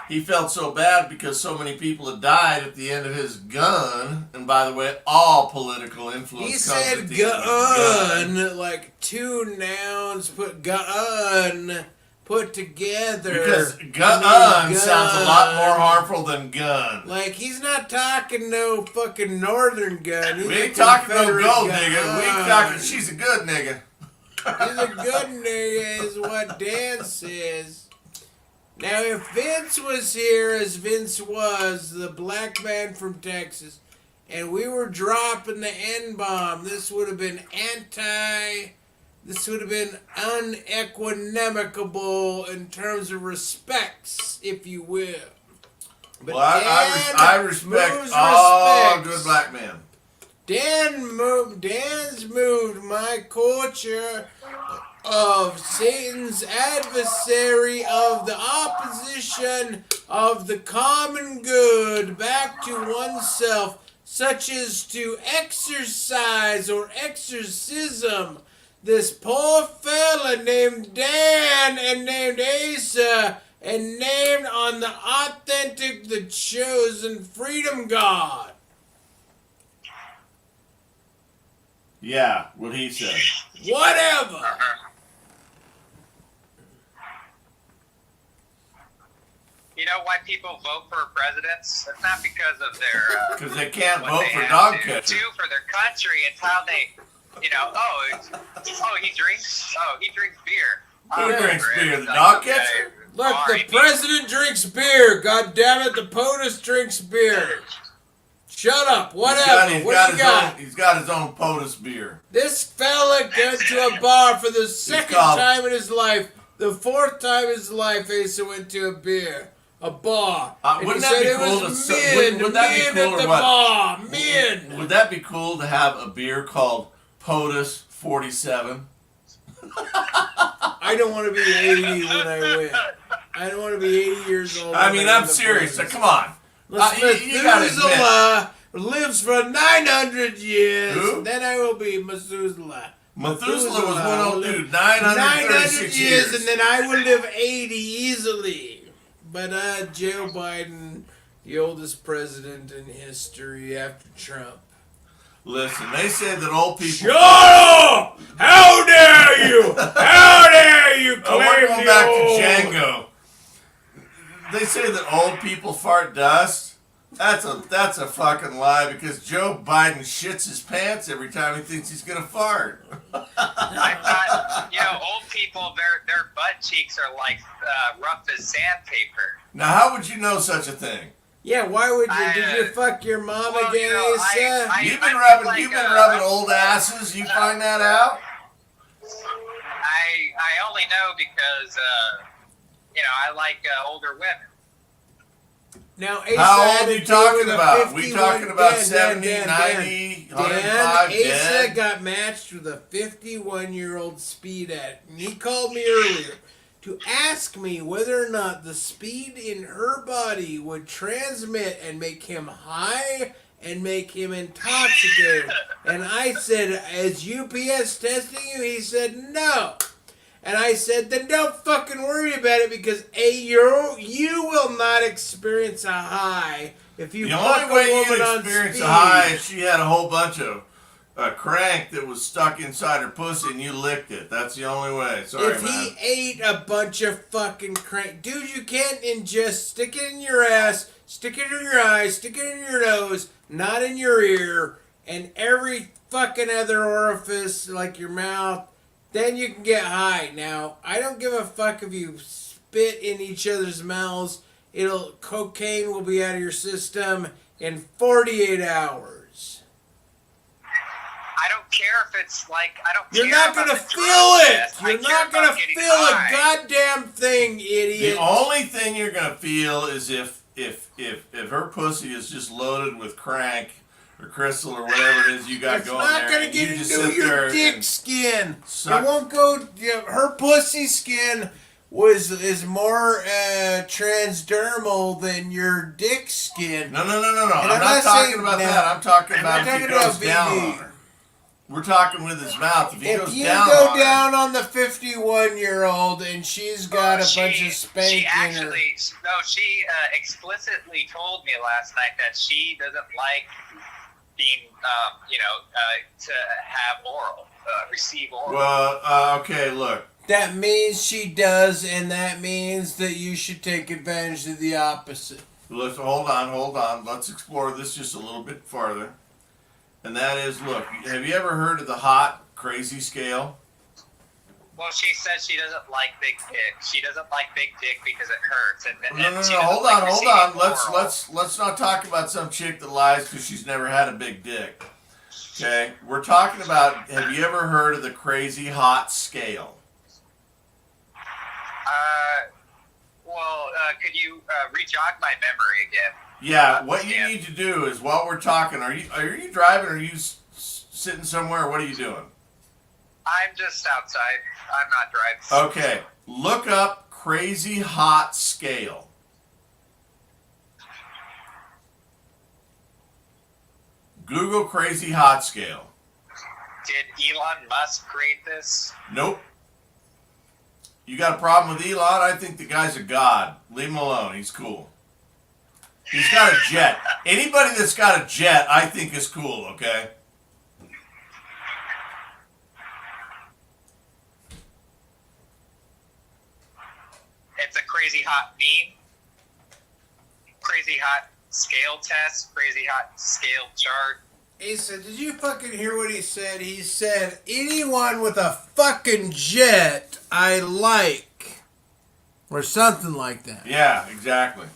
he felt so bad because so many people had died at the end of his gun. And by the way, all political influence. He said gun, like two nouns put together. Because gun sounds a lot more harmful than gun. Like, he's not talking no fucking northern gun. We ain't talking no gold nigga. We ain't talking, she's a good nigga. He's a good nigga is what Dan says. Now, if Vince was here, as Vince was, the black man from Texas, and we were dropping the N-bomb, this would have been unequanimicable in terms of respects, if you will. But well, I respect all good black men. Dan's moved my culture of Satan's adversary, of the opposition of the common good back to oneself, such as to exercise or exorcism. This poor fella named Dan and named Asa and named on the authentic, the chosen freedom God. Yeah, what he said. Whatever. You know why people vote for presidents? It's not because of their... Because they can't what vote they for have dog to catcher. do for their country. It's how they, you know, he drinks beer. Who drinks beer? The dog catcher? Look, the president drinks beer. God damn it, the POTUS drinks beer. Shut up. Whatever. What do you got? He's got his own POTUS beer. This fella went to a bar for the second time in his life. The fourth time in his life, Asa went to a bar. And Wouldn't he that said be it cool was to men, would that men be cool at or the what? bar, men. Would that be cool to have a beer called POTUS 47? I don't want to be 80 when I win. I don't want to be 80 years old. I mean, I'm serious. So come on. You gotta admit. Methuselah lives for 900 years. Who? Then I will be Methuselah. Methuselah was one old dude, 936 years. And then I will live 80 easily. But Joe Biden, the oldest president in history after Trump. Listen, they said that old people... Shut up! How dare you! How dare you claim we're going the back old... to Django. They say that old people fart dust. That's a fucking lie, because Joe Biden shits his pants every time he thinks he's gonna fart. Old people, their butt cheeks are like rough as sandpaper. Now, how would you know such a thing? Yeah, why would you? Did you fuck your mom again, Asa? You've been rubbing old asses. You find that out? I only know because I like older women. Now, Asa how old are you talking with about? We talking about Dan, 70, Dan, 90, Dan, 105, Asa dead? got matched with a 51-year-old speed addict. And he called me earlier to ask me whether or not the speed in her body would transmit and make him high and make him intoxicated. And I said, is UPS testing you? He said, no. And I said, then don't fucking worry about it, because you will not experience a high if you fuck a woman on speed. The only way you'd experience a high is she had a whole bunch of crank that was stuck inside her pussy and you licked it. That's the only way. Sorry, if man. he ate a bunch of fucking crank... Dude, you can't ingest... Stick it in your ass, stick it in your eyes, stick it in your nose, not in your ear, and every fucking other orifice, like your mouth. Then you can get high. Now, I don't give a fuck if you spit in each other's mouths. Cocaine will be out of your system in 48 hours. I don't care if it's like, You're not gonna feel it! You're not gonna feel a goddamn thing, idiot! The only thing you're gonna feel is if her pussy is just loaded with crank or crystal or whatever it is you got going there. It's not gonna get into your dick skin. Suck. It won't go. Her pussy skin is more transdermal than your dick skin. No. I'm not talking about that. I'm talking about if he goes down on her. We're talking with his mouth. If he goes down on her. If you go down on the 51-year-old and she's got a bunch of spank in her. She explicitly told me last night that she doesn't like being, to have oral, receive oral. Well, okay, look. That means she does, and that means that you should take advantage of the opposite. Hold on. Let's explore this just a little bit farther. And that is, look, have you ever heard of the hot crazy scale? Well, she says she doesn't like big dick. She doesn't like big dick because it hurts. No. Hold on. Let's not talk about some chick that lies because she's never had a big dick. Okay, we're talking about. Have you ever heard of the crazy hot scale? Could you re-jog my memory again? Yeah, what you need to do is while we're talking, are you driving? Or are you sitting somewhere? What are you doing? I'm just outside. I'm not driving. Okay, look up Crazy Hot Scale. Google Crazy Hot Scale. Did Elon Musk create this? Nope. You got a problem with Elon? I think the guy's a god. Leave him alone. He's cool. He's got a jet. Anybody that's got a jet, I think is cool, okay? It's a crazy hot meme. Crazy hot scale test. Crazy hot scale chart. Asa, did you fucking hear what he said? He said, anyone with a fucking jet I like. Or something like that. Yeah, exactly.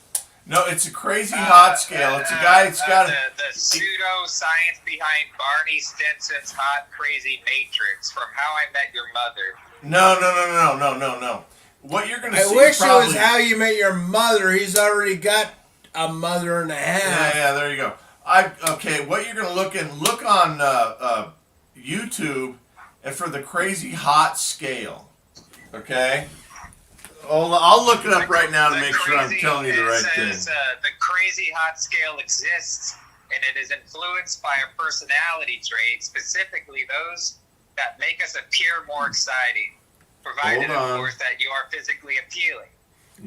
No, it's a crazy hot scale. It's a guy that's got the pseudo-science behind Barney Stinson's hot, crazy matrix from How I Met Your Mother. No. What you're going to see I wish probably... it was How You Met Your Mother. He's already got a mother and a half. Yeah, there you go. Okay, what you're going to look on YouTube and for the crazy hot scale. Okay? I'll look it up right now to make sure I'm telling you the right thing. The crazy hot scale exists, and it is influenced by a personality trait, specifically those that make us appear more exciting, provided, of course, that you are physically appealing.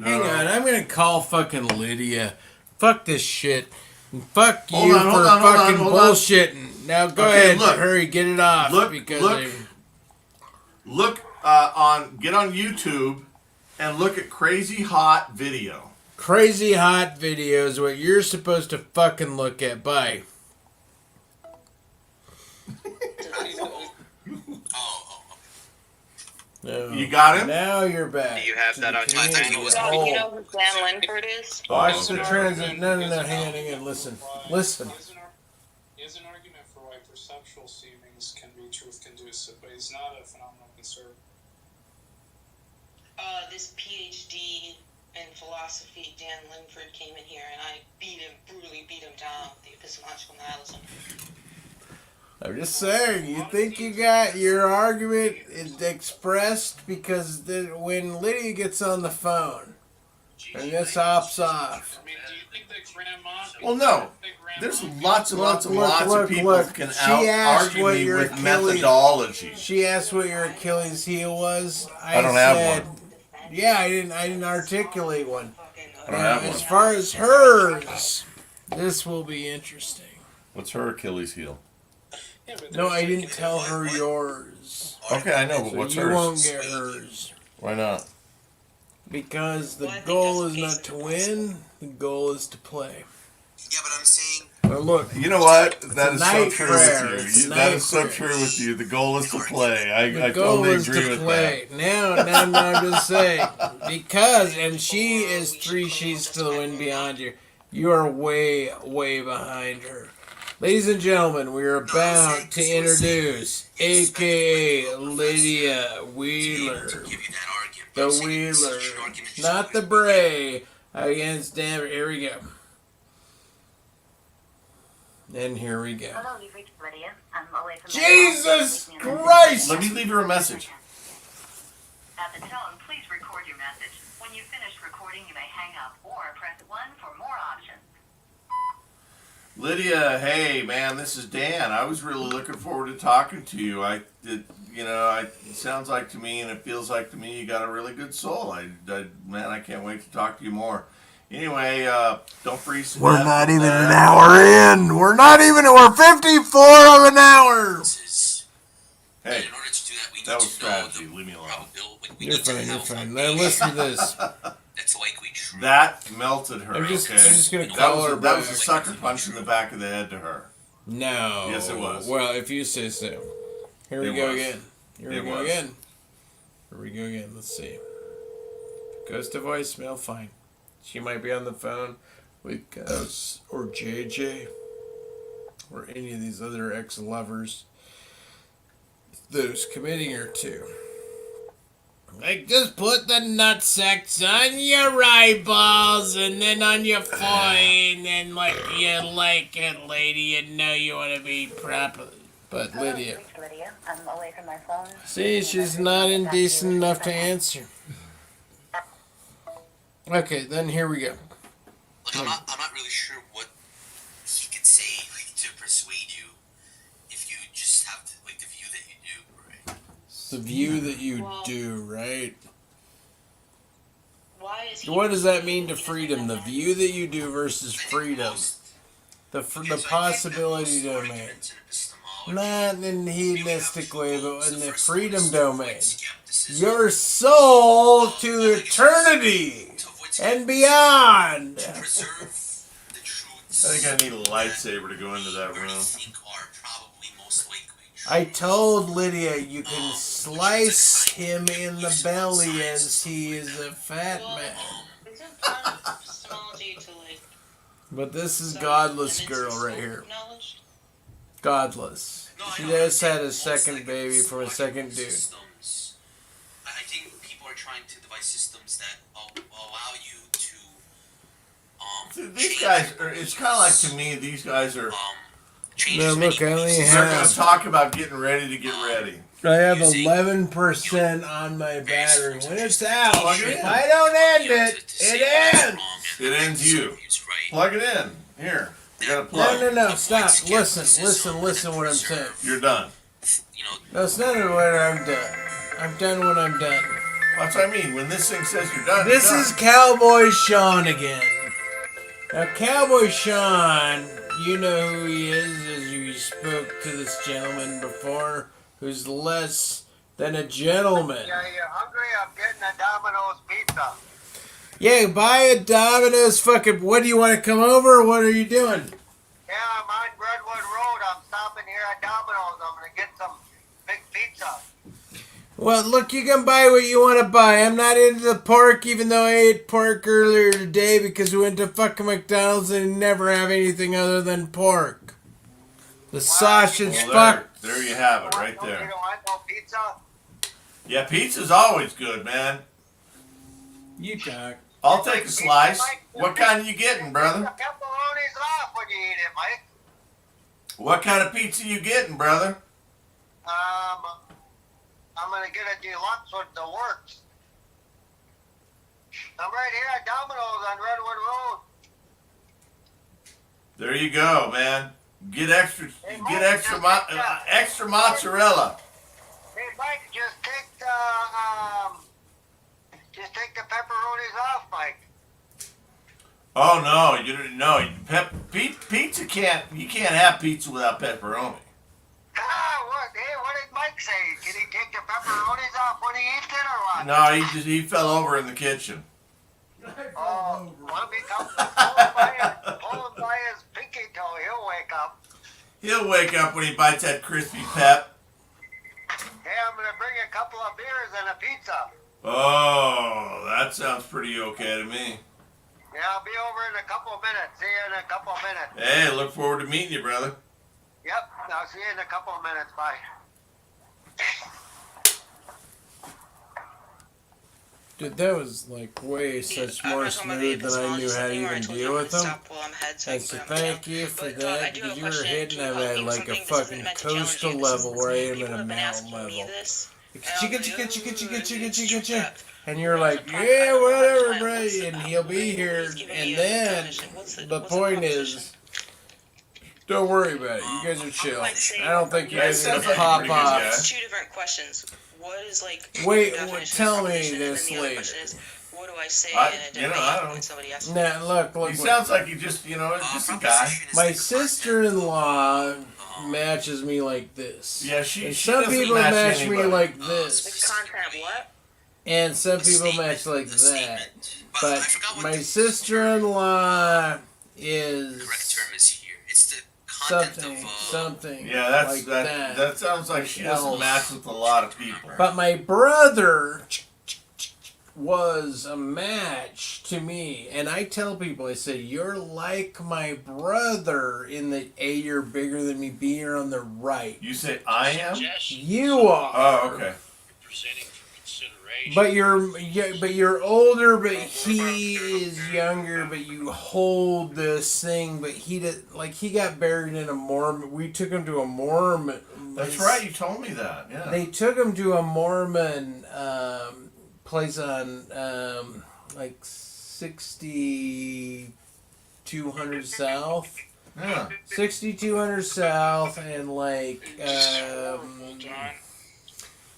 Hang on, I'm going to call fucking Lydia. Fuck this shit. And fuck you for fucking bullshitting. Now go ahead, hurry, get it off. Get on YouTube and look at Crazy Hot Video. Crazy Hot Video is what you're supposed to fucking look at. Bye. You got him? Now you're back. Do you have that on YouTube? So, you know who Dan Linford is? Watch the transit. No, hang on, listen. He has an argument for why perceptual seemings can be truth conducive, but he's not a phenomenal conservative. This PhD in philosophy, Dan Linford, came in here and I brutally beat him down with the epistemological nihilism. I'm just saying, you think you got your argument expressed because when Lydia gets on the phone and this hops off. I mean, do you think that grandma... Well, no. There's lots of people that can out-argue me with methodology. She asked what your Achilles heel was. I don't have one. Yeah, I didn't articulate one. I don't have one. As far as hers, this will be interesting. What's her Achilles heel? No, I didn't tell her yours. Okay, I know, but So what's you hers? won't get hers. Why not? Because the goal is not to win, the goal is to play. Yeah, but I'm saying... Well, look. You know what? That is so night true prayer. with It's you. night That is so prayer. true with you. The goal is to play. I goal totally is agree to with play. that. Now I'm just saying. Because, and she is 3 sheets to the wind beyond you. You are way, way behind her. Ladies and gentlemen, we are about to introduce a.k.a. Lydia Wheeler. The Wheeler. Not the Bray. Against Denver. Here we go. And here we go. Hello, you've reached Lydia. I'm away from Jesus Christ! Let me leave her a message. At the tone, please record your message. When you've finished recording, you may hang up or press 1 for more options. Lydia, hey man, this is Dan. I was really looking forward to talking to you. It sounds like to me, and it feels like to me, you got a really good soul. Man, I can't wait to talk to you more. Anyway, don't freeze. We're not even an hour in. We're 54 of an hour. Hey, that was strategy. Leave me alone. You're fine. Now listen to this. That melted her. I'm just gonna that call was her that was back. a sucker punch in the back of the head to her. No. Yes, it was. Well, if you say so. Here we It go was. again. Here we It go was. again. Here we go again. Let's see. Goes to voicemail. Fine. She might be on the phone with Gus or JJ or any of these other ex-lovers that is committing her to. Like, just put the nutsacks on your eyeballs and then on your forehead, and like you like it, lady. You know you want to be proper. But Lydia. Lydia, I'm away from my phone. See, she's not indecent enough to answer. Okay, then here we go. Like, I'm not really sure what he could say, like, to persuade you if you just have, like, the view that you do, right? The view that you do, right? Why is he What does that mean to freedom? The view that you do versus freedom. The possibility domain. Not in the hedonistic way, but in the freedom domain. Your soul to eternity and beyond. I think I need a lightsaber to go into that room. I told Lydia you can slice him in the belly as he is a fat man. Isn't part of epistemology to like But this is godless girl right here. Godless. She just had a second baby from a second dude. I think people are trying to devise systems that allow you to These guys are, it's kind of like, to me, these guys are, Now look, I only they're going to have, talk about getting ready to get ready. I have 11% on my battery. When it's out, I don't end it. It ends. It ends you. Plug it in. Here. You got to plug. No, stop. Listen what I'm saying. You're done. No, it's not when I'm done. I'm done when I'm done. That's what I mean. When this thing says you're done, This you're is done. Cowboy Sean again. Now, Cowboy Sean, you know who he is, as you spoke to this gentleman before, who's less than a gentleman. Yeah, you're hungry? I'm getting a Domino's pizza. Yeah, buy a Domino's fucking... What, do you want to come over, or what are you doing? Yeah, I'm on Redwood Road. I'm stopping here at Domino's. I'm going to get some big pizza. Well, look, you can buy what you want to buy. I'm not into the pork, even though I ate pork earlier today because we went to fucking McDonald's and never have anything other than pork. The sausage fuck... There you have it, right there. You don't want no pizza? Yeah, pizza's always good, man. You talk. I'll take a slice. What kind are you getting, brother? The pepperoni's off when you eat it, Mike. What kind of pizza you getting, brother? I'm going to get a deluxe with the works. I'm right here at Domino's on Redwood Road. There you go, man. Get extra mozzarella. Hey, Mike, just take the pepperonis off, Mike. Oh no, you don't know. Pizza can't. You can't have pizza without pepperoni. What? Hey, what did Mike say? Can he take the pepperonis off when he eats it or what? No, he fell over in the kitchen. Oh, let me come. Pull him by his pinky toe. He'll wake up. He'll wake up when he bites that crispy pep. Hey, I'm gonna bring a couple of beers and a pizza. Oh, that sounds pretty okay to me. Yeah, I'll be over in a couple of minutes. See you in a couple of minutes. Hey, look forward to meeting you, brother. Yep, I'll see you in a couple of minutes. Bye. Dude, that was like way such more smooth than I knew how to even deal with them. And so thank you for that, because you were hitting them at like a fucking coastal level where I am at a mountain level. Chicka. And you're like, yeah, whatever, bro, and he'll be here. And then the point is, don't worry about it. You guys are chill. I don't think you guys are gonna pop off. It's two different questions. What is like? Wait, tell me this later. What do I say in a debate when somebody asks me? Nah, look. He sounds like he just, just a guy. My sister-in-law matches me like this. Yeah, and some people match me like this. Content what? And some people match like that. But my sister-in-law is The correct term is here. It's the something. Yeah, that's like that. That sounds like she doesn't match with a lot of people. But my brother was a match to me, and I tell people, I say, you're like my brother in that A, you're bigger than me, B, you're on the right. You say I am? You are. Oh, okay. Presenting for consideration age. But you're older, but he is younger. But you hold this thing. But he got buried in a Mormon. We took him to a Mormon. That's right. You told me that. Yeah. They took him to a Mormon place on 6200 South. Yeah. 6200 South and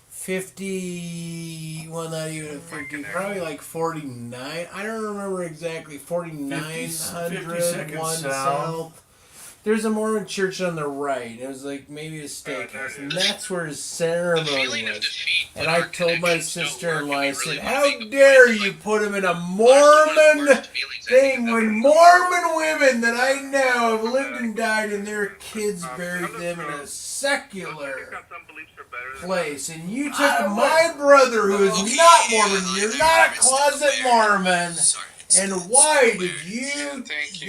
50, well, not even 50, probably like 49. I don't remember exactly. 4900 1 South. There's a Mormon church on the right. It was like maybe a steakhouse, and that's where his ceremony was. And I told my sister-in-law, I said, "How dare you put him in a Mormon thing when Mormon women that I know have lived and died, and their kids buried them in a secular place, and you took my brother, who is not Mormon. You're not a closet Mormon, and why did you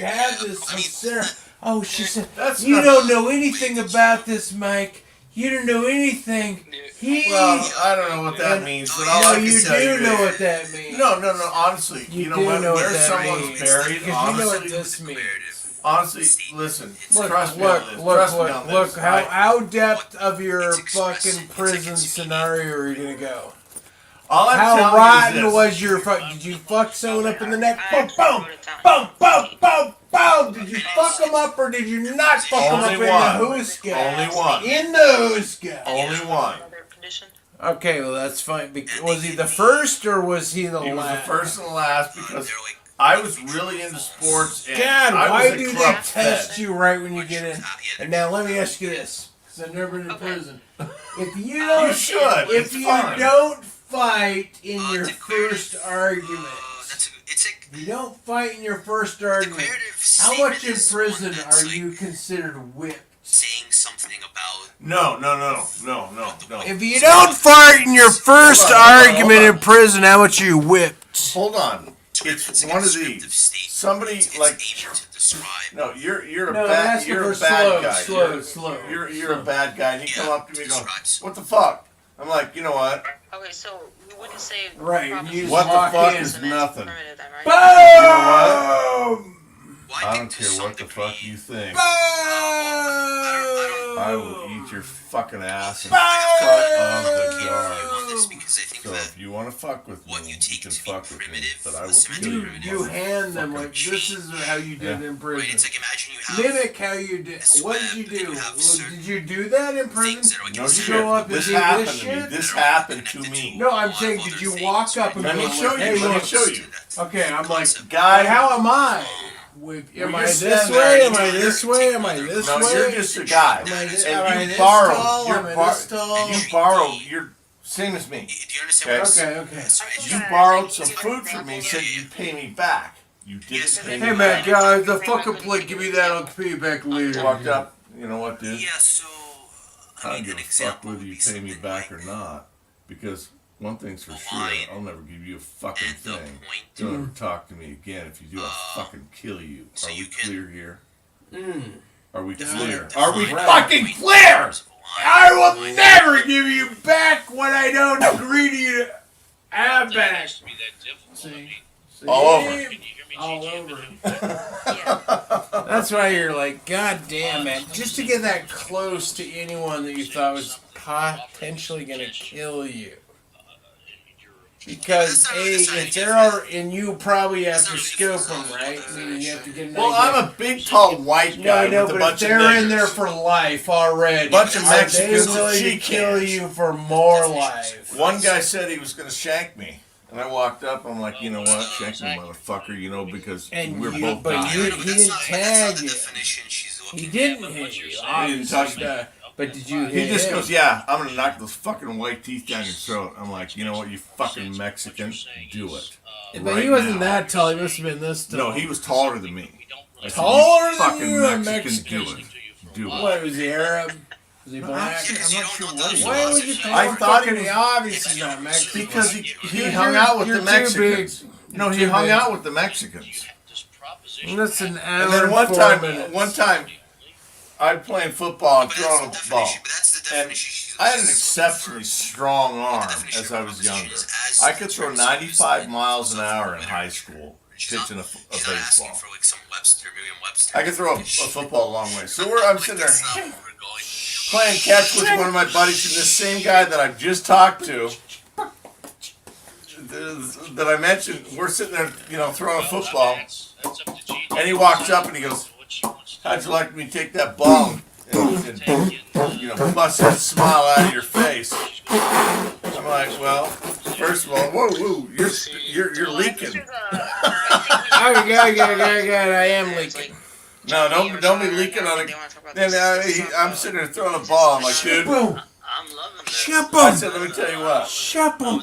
have this ceremony?" Oh, she said, "You don't know anything about this, Mike. You don't know anything." Well, I don't know what that means, but all I can you tell you do know is- what that means. No, honestly, you know do what? know Where what that someone's means. buried, Because honestly, you know what this means. Honestly, listen, trust me on this. Look, Trust me on this. look, how depth of your fucking prison scenario are you gonna go? All I'm How telling rotten you is this. was your fuck? Did you fuck someone up in the neck? Boom, boom, boom, boom, boom, boom. Did you fuck them up or did you not fuck them up in Only the one. hooska? Only one. In the hooska. Only one. Okay, well that's fine. Was he the first or was he the He was last? the first and the last because I was really into sports. And God, I why was a do they club test vet. you right when you get in? And now let me ask you this, because I've never been in prison. If you don't, You should. if It's you fun. don't fight in your first argument, you don't fight in your first argument. How much in prison are you considered whipped? Saying something about No. If you don't fight in your first argument in prison, how much are you whipped? Hold on. It's one of these. Somebody like no, you're a bad guy. Slow. You're a bad guy, and you come up to me going, "What the fuck?" I'm like, you know what? Okay, so you wouldn't say Right, and you just What the walk fuck in. is nothing? primitive then, right? Boom! I don't care what the fuck you think. I will eat your fucking ass in front of the guard. So if you want to fuck with me, you can fuck with me, but I will kill you. You hand them like this is how you did in prison. Mimic how you did. What did you do? Did you do that in prison? No Did you shit. go up and This do happened this to me. shit? This happened to me. No, I'm saying, did you walk up and Let go, me show hey, you. Let me look. show you. Okay, I'm like, Guy, how am I? Am I this way? Am I this way? Am I this way? No, you're just a guy. Am I this And you tall? borrow. Am I this tall? You borrow. You're same as me. Okay. You borrowed some food from me. Said you'd pay me back. You didn't pay me Hey man, back. guys, the fucking plate, give me that. I'll pay you back later. Walked up. You know what, dude? yeah, so I don't give a fuck whether you pay me back or not, because one thing's for sure, I'll never give you a fucking thing. Don't ever talk to me again. If you do, I'll fucking kill you. Are we clear here? Are we clear? Are we fucking clear? I will never give you back what I don't agree to you to have back. See? All over. All over. That's why you're like, God damn it. Just to get that close to anyone that you thought was potentially going to kill you. Because, if there are, and you probably have to scope them, right? I mean, you have to get an Well, idea. I'm a big, tall, white guy No, with a but bunch if of they're in niggers. there for life already, Bunch of are Mexicans they and willing to she kill cans. you for more life? One guy said he was going to shank me. And I walked up, I'm like, you know what? Shank me, motherfucker, you know, because And we're you, both but dying. he didn't tag you. He didn't hit you. He didn't Obviously, touch me. but did you hit He just him? goes, yeah, I'm going to knock those fucking white teeth down your throat. I'm like, you know what, you fucking Mexican, do it. But he wasn't that tall. He must have been this tall. No, he was taller than me. I said, Taller you than fucking you, a Mexican, Mexican. do it. Do it. What, was he Arab? Was he black? I'm not sure what he Why was. would you call I him thought he fucking was obviously not Mexican? because he You're hung too- out with you're the too Mexicans. big. No, he Too hung big. out with the Mexicans. That's an hour And then and one 4 time, minutes. I'm playing football and throwing a ball. And I had an exceptionally strong arm as I was younger. I could throw 95 miles an hour in high school pitching a baseball. For like some Webster, Merriam-Webster. I could throw a football a long way. So I'm sitting there playing catch with one of my buddies, and this same guy that I've just talked to, that I mentioned, we're sitting there, throwing a football, and he walks up and he goes, "How'd you like me to take that ball and bust that smile out of your face?" I'm like, "Well, first of all, whoa, you're leaking." Good. I am leaking. No, don't be leaking on it. Then I'm sitting there throwing a ball. I'm like, "Dude, Boom. I'm loving this. Shut I him. said, let me tell you what." Shut him.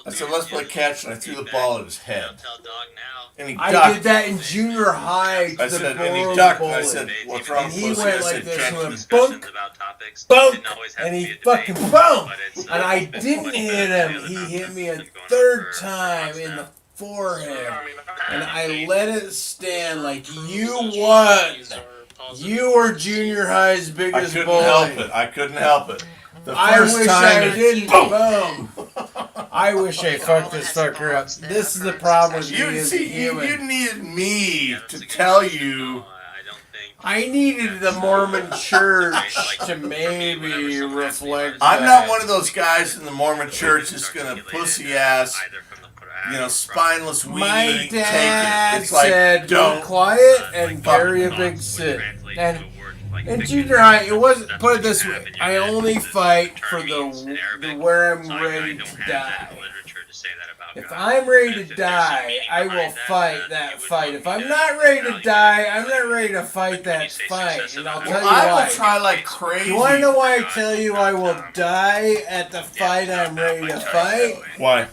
I said, "Let's play catch," and I threw the ball at his head. And he ducked. I did that in junior high. I said, and he ducked. And I said, "What's wrong?" And he pussy?" went I like said, this, "Catch and me." went bunk, and he fucking boom. And I didn't hit him. He hit me a third time in the forehead, and I let it stand like you won. You were junior high's I biggest couldn't bully. help it. I couldn't help it. The I first wish time I it- didn't. Boom. I wish I fucked this fucker up. This is the problem with me You as a see, you human. needed me to tell you. I needed the Mormon church to maybe reflect. I'm not one of those guys in the Mormon church that's gonna pussy ass, spineless My weenie take dad it. It's like, said, "Be don't. quiet and carry a big stick." And in junior high, it wasn't. Put it this way: I only fight for the where I'm ready to die. If I'm ready to die, I will fight that fight. If I'm not ready to die, I'm not ready to fight that fight. And I'll tell you I why. will try like crazy. You want to know why I tell you I will die at the fight I'm ready to fight? Why?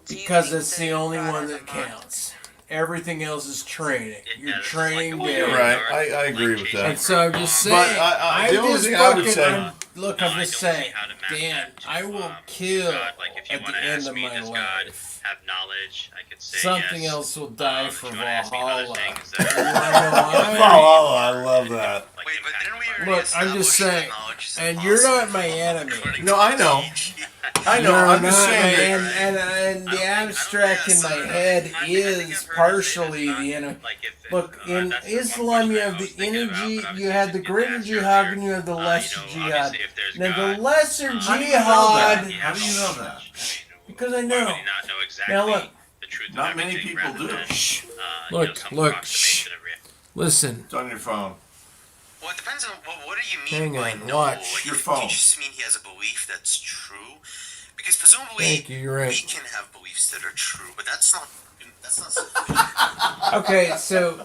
Because it's the only one that counts. Everything else is training. You're training daily. Right, I agree with that. And so I'm just saying. But I'm the only just thing I would fucking. say. Look, I'm just saying. Dan, I will kill at the end of my life. Have knowledge, I could say Something yes. else will die for Valhalla. Oh, I love that. Wait, but didn't we already Look, I'm just saying. establish that knowledge is And you're impossible? not my enemy. No, I know. I know. You're I'm just not, saying. and the abstract in my head is partially the enemy. Look, in Islam you have the energy, you have the greater jihad, and you have the lesser jihad. Now the lesser How do you know jihad, that? How do you know that? because I know. Now look, Not many people do. look, shh. Listen. It's on your phone. Well, it depends on what do you mean Hang by on, no? watch. Like, Your do phone. you just mean he has a belief that's true? Because presumably Thank you, you're right. we can have beliefs that are true, but that's not sufficient. Okay, so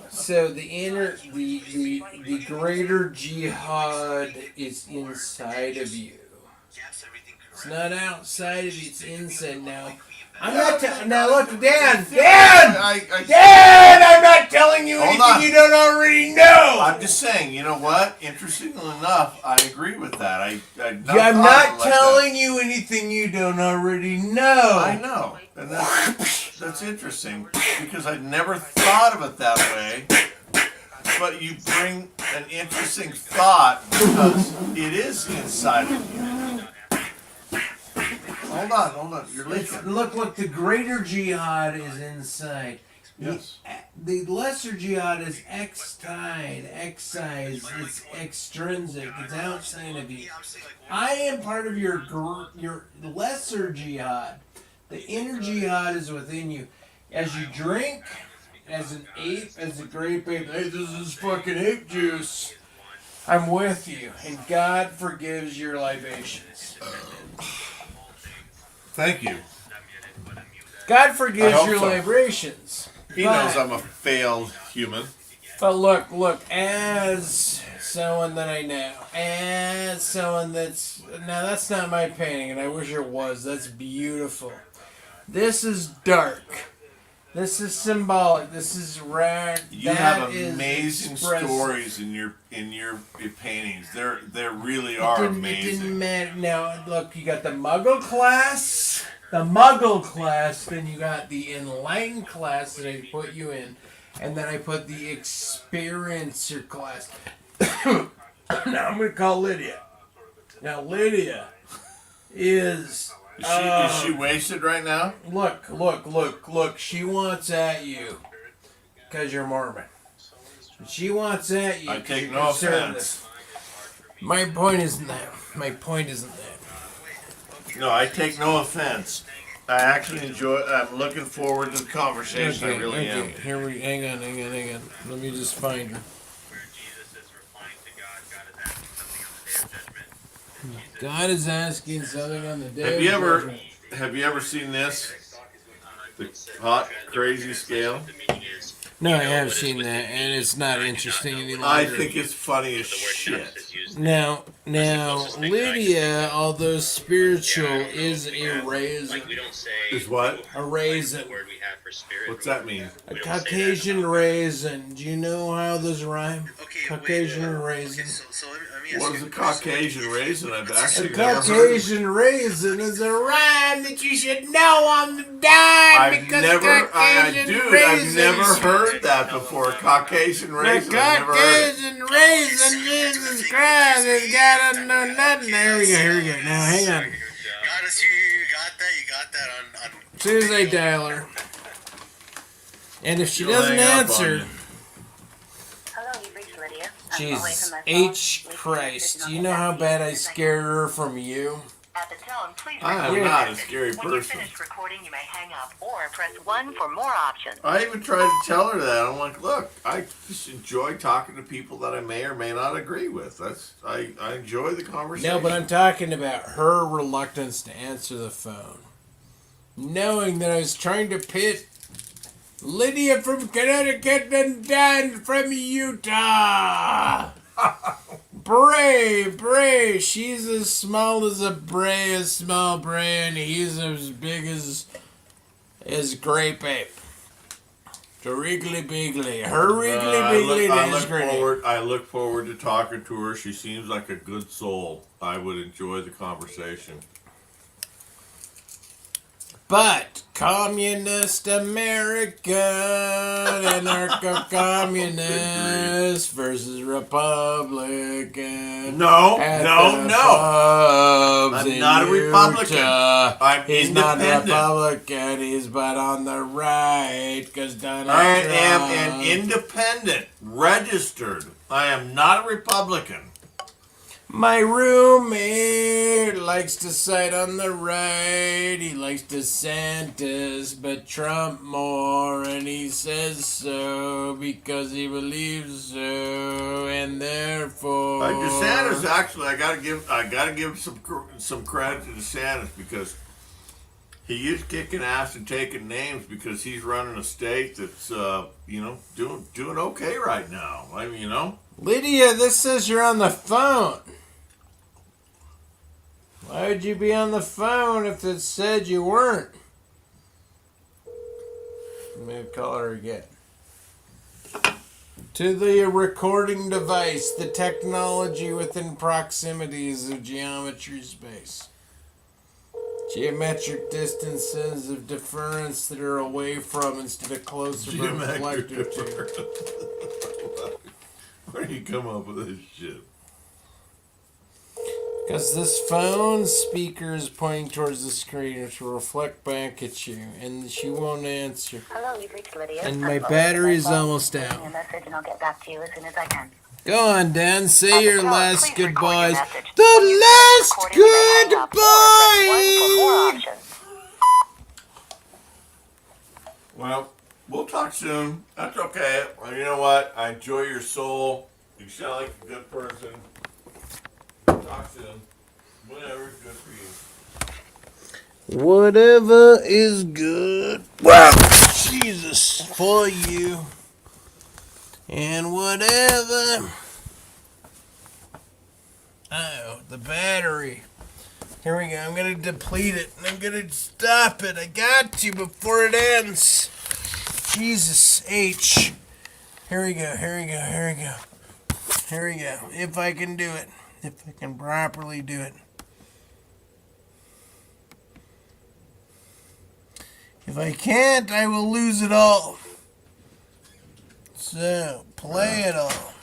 the greater jihad is inside of you. It's not outside of you, it's inside now. I'm not now look, Dan, I'm not telling you Hold anything on. you don't already know. I'm just saying, you know what? Interestingly enough, I agree with that. I'm not telling you anything you don't already know. I know. And that's interesting because I never thought of it that way. But you bring an interesting thought because it is inside of you. Hold on. You're leaking. Look, the greater jihad is inside. Yes. The lesser jihad is excised, it's extrinsic, it's outside of you. I am part of your lesser jihad. The inner jihad is within you. As you drink, as an ape, as a grape ape, hey, this is fucking ape juice. I'm with you, and God forgives your libations. Thank you. God I forgives hope your so. libations. He knows I'm a failed human. But look, as someone that I know, as someone that's not my painting, and I wish it was. That's beautiful. This is dark. This is symbolic. This is rare. You have amazing stories in your paintings. They really are It amazing. didn't matter. Now look, you got the Muggle class, then you got the Enlightened class that I put you in, and then I put the Experiencer class. Now I'm gonna call Lydia. Now Lydia is Is she wasted right now? Look. She wants at you. Because you're Mormon. She wants at you. I take no offense. My point isn't that. No, I take no offense. I actually enjoy. I'm looking forward to the conversation. I really am. Hang on. Let me just find her. God is asking something on the day. Have you ever seen this? The hot crazy scale. No, I have seen that, and it's not interesting any longer. I think it's funny as shit. Now, Lydia, although spiritual, is a raisin. Is what? A raisin. What's that mean? A Caucasian raisin. Do you know how those rhyme? Caucasian raisin. What is a Caucasian raisin? I've actually A never Caucasian raisin is a rhyme that you should know on the dime. I've never heard that before. Caucasian raisin. The Caucasian raisin, Jesus Christ, has got to know nothing. Here we go. Now, hang on. You got that on Tuesday dialer. And if she doesn't answer, Hello, you've reached Lydia. Jesus H. Christ, do you know how bad I scared her from you? At the tone, please I am record not a message. scary When you person. finish recording, you may hang up or press 1 for more options. I even tried to tell her that. I'm like, look, I just enjoy talking to people that I may or may not agree with. I enjoy the conversation. No, but I'm talking about her reluctance to answer the phone. Knowing that I was trying to pit Lydia from Connecticut and Dan from Utah. Bray. She's as small as a small Bray, and he's as big as Grape Ape. To Wriggly Biggly. Her Wriggly Biggly is great. I look forward to talking to her. She seems like a good soul. I would enjoy the conversation. But communist America, anarcho-communist versus Republican. No. I'm not a Republican. He's independent. not a Republican. He's but on the right because Donald Trump. I am an independent, registered. I am not a Republican. My roommate likes to side on the right. He likes DeSantis, but Trump more, and he says so because he believes so, and therefore. DeSantis, actually, I gotta give some credit to DeSantis because he is kicking ass and taking names because he's running a state that's doing okay right now. I mean, Lydia, this says you're on the phone. Why would you be on the phone if it said you weren't? Let me call her again. To the recording device, the technology within proximities of geometry space. Geometric distances of difference that are away from instead of closer but reflective to. Where do you come up with this shit? Because this phone speaker is pointing towards the screen, which will reflect back at you, and she won't answer. Hello, you've reached Lydia. And my battery's almost out. Leave me a message and I'll get back to you as soon as I can. Go on, Dan. Say At the your tone, last please record your goodbyes. message. The When you finish last recording, you may hang up or press 1 for more goodbye! options. Well, we'll talk soon. That's okay. Well, you know what? I enjoy your soul. You sound like a good person. Talk soon. Whatever's good for you. Whatever is good. Well, Jesus, for you. And whatever. Oh, the battery. Here we go. I'm going to deplete it. And I'm going to stop it. I got to before it ends. Jesus H. Here we go. Here we go. If I can do it. If I can properly do it. If I can't, I will lose it all. So, play it all.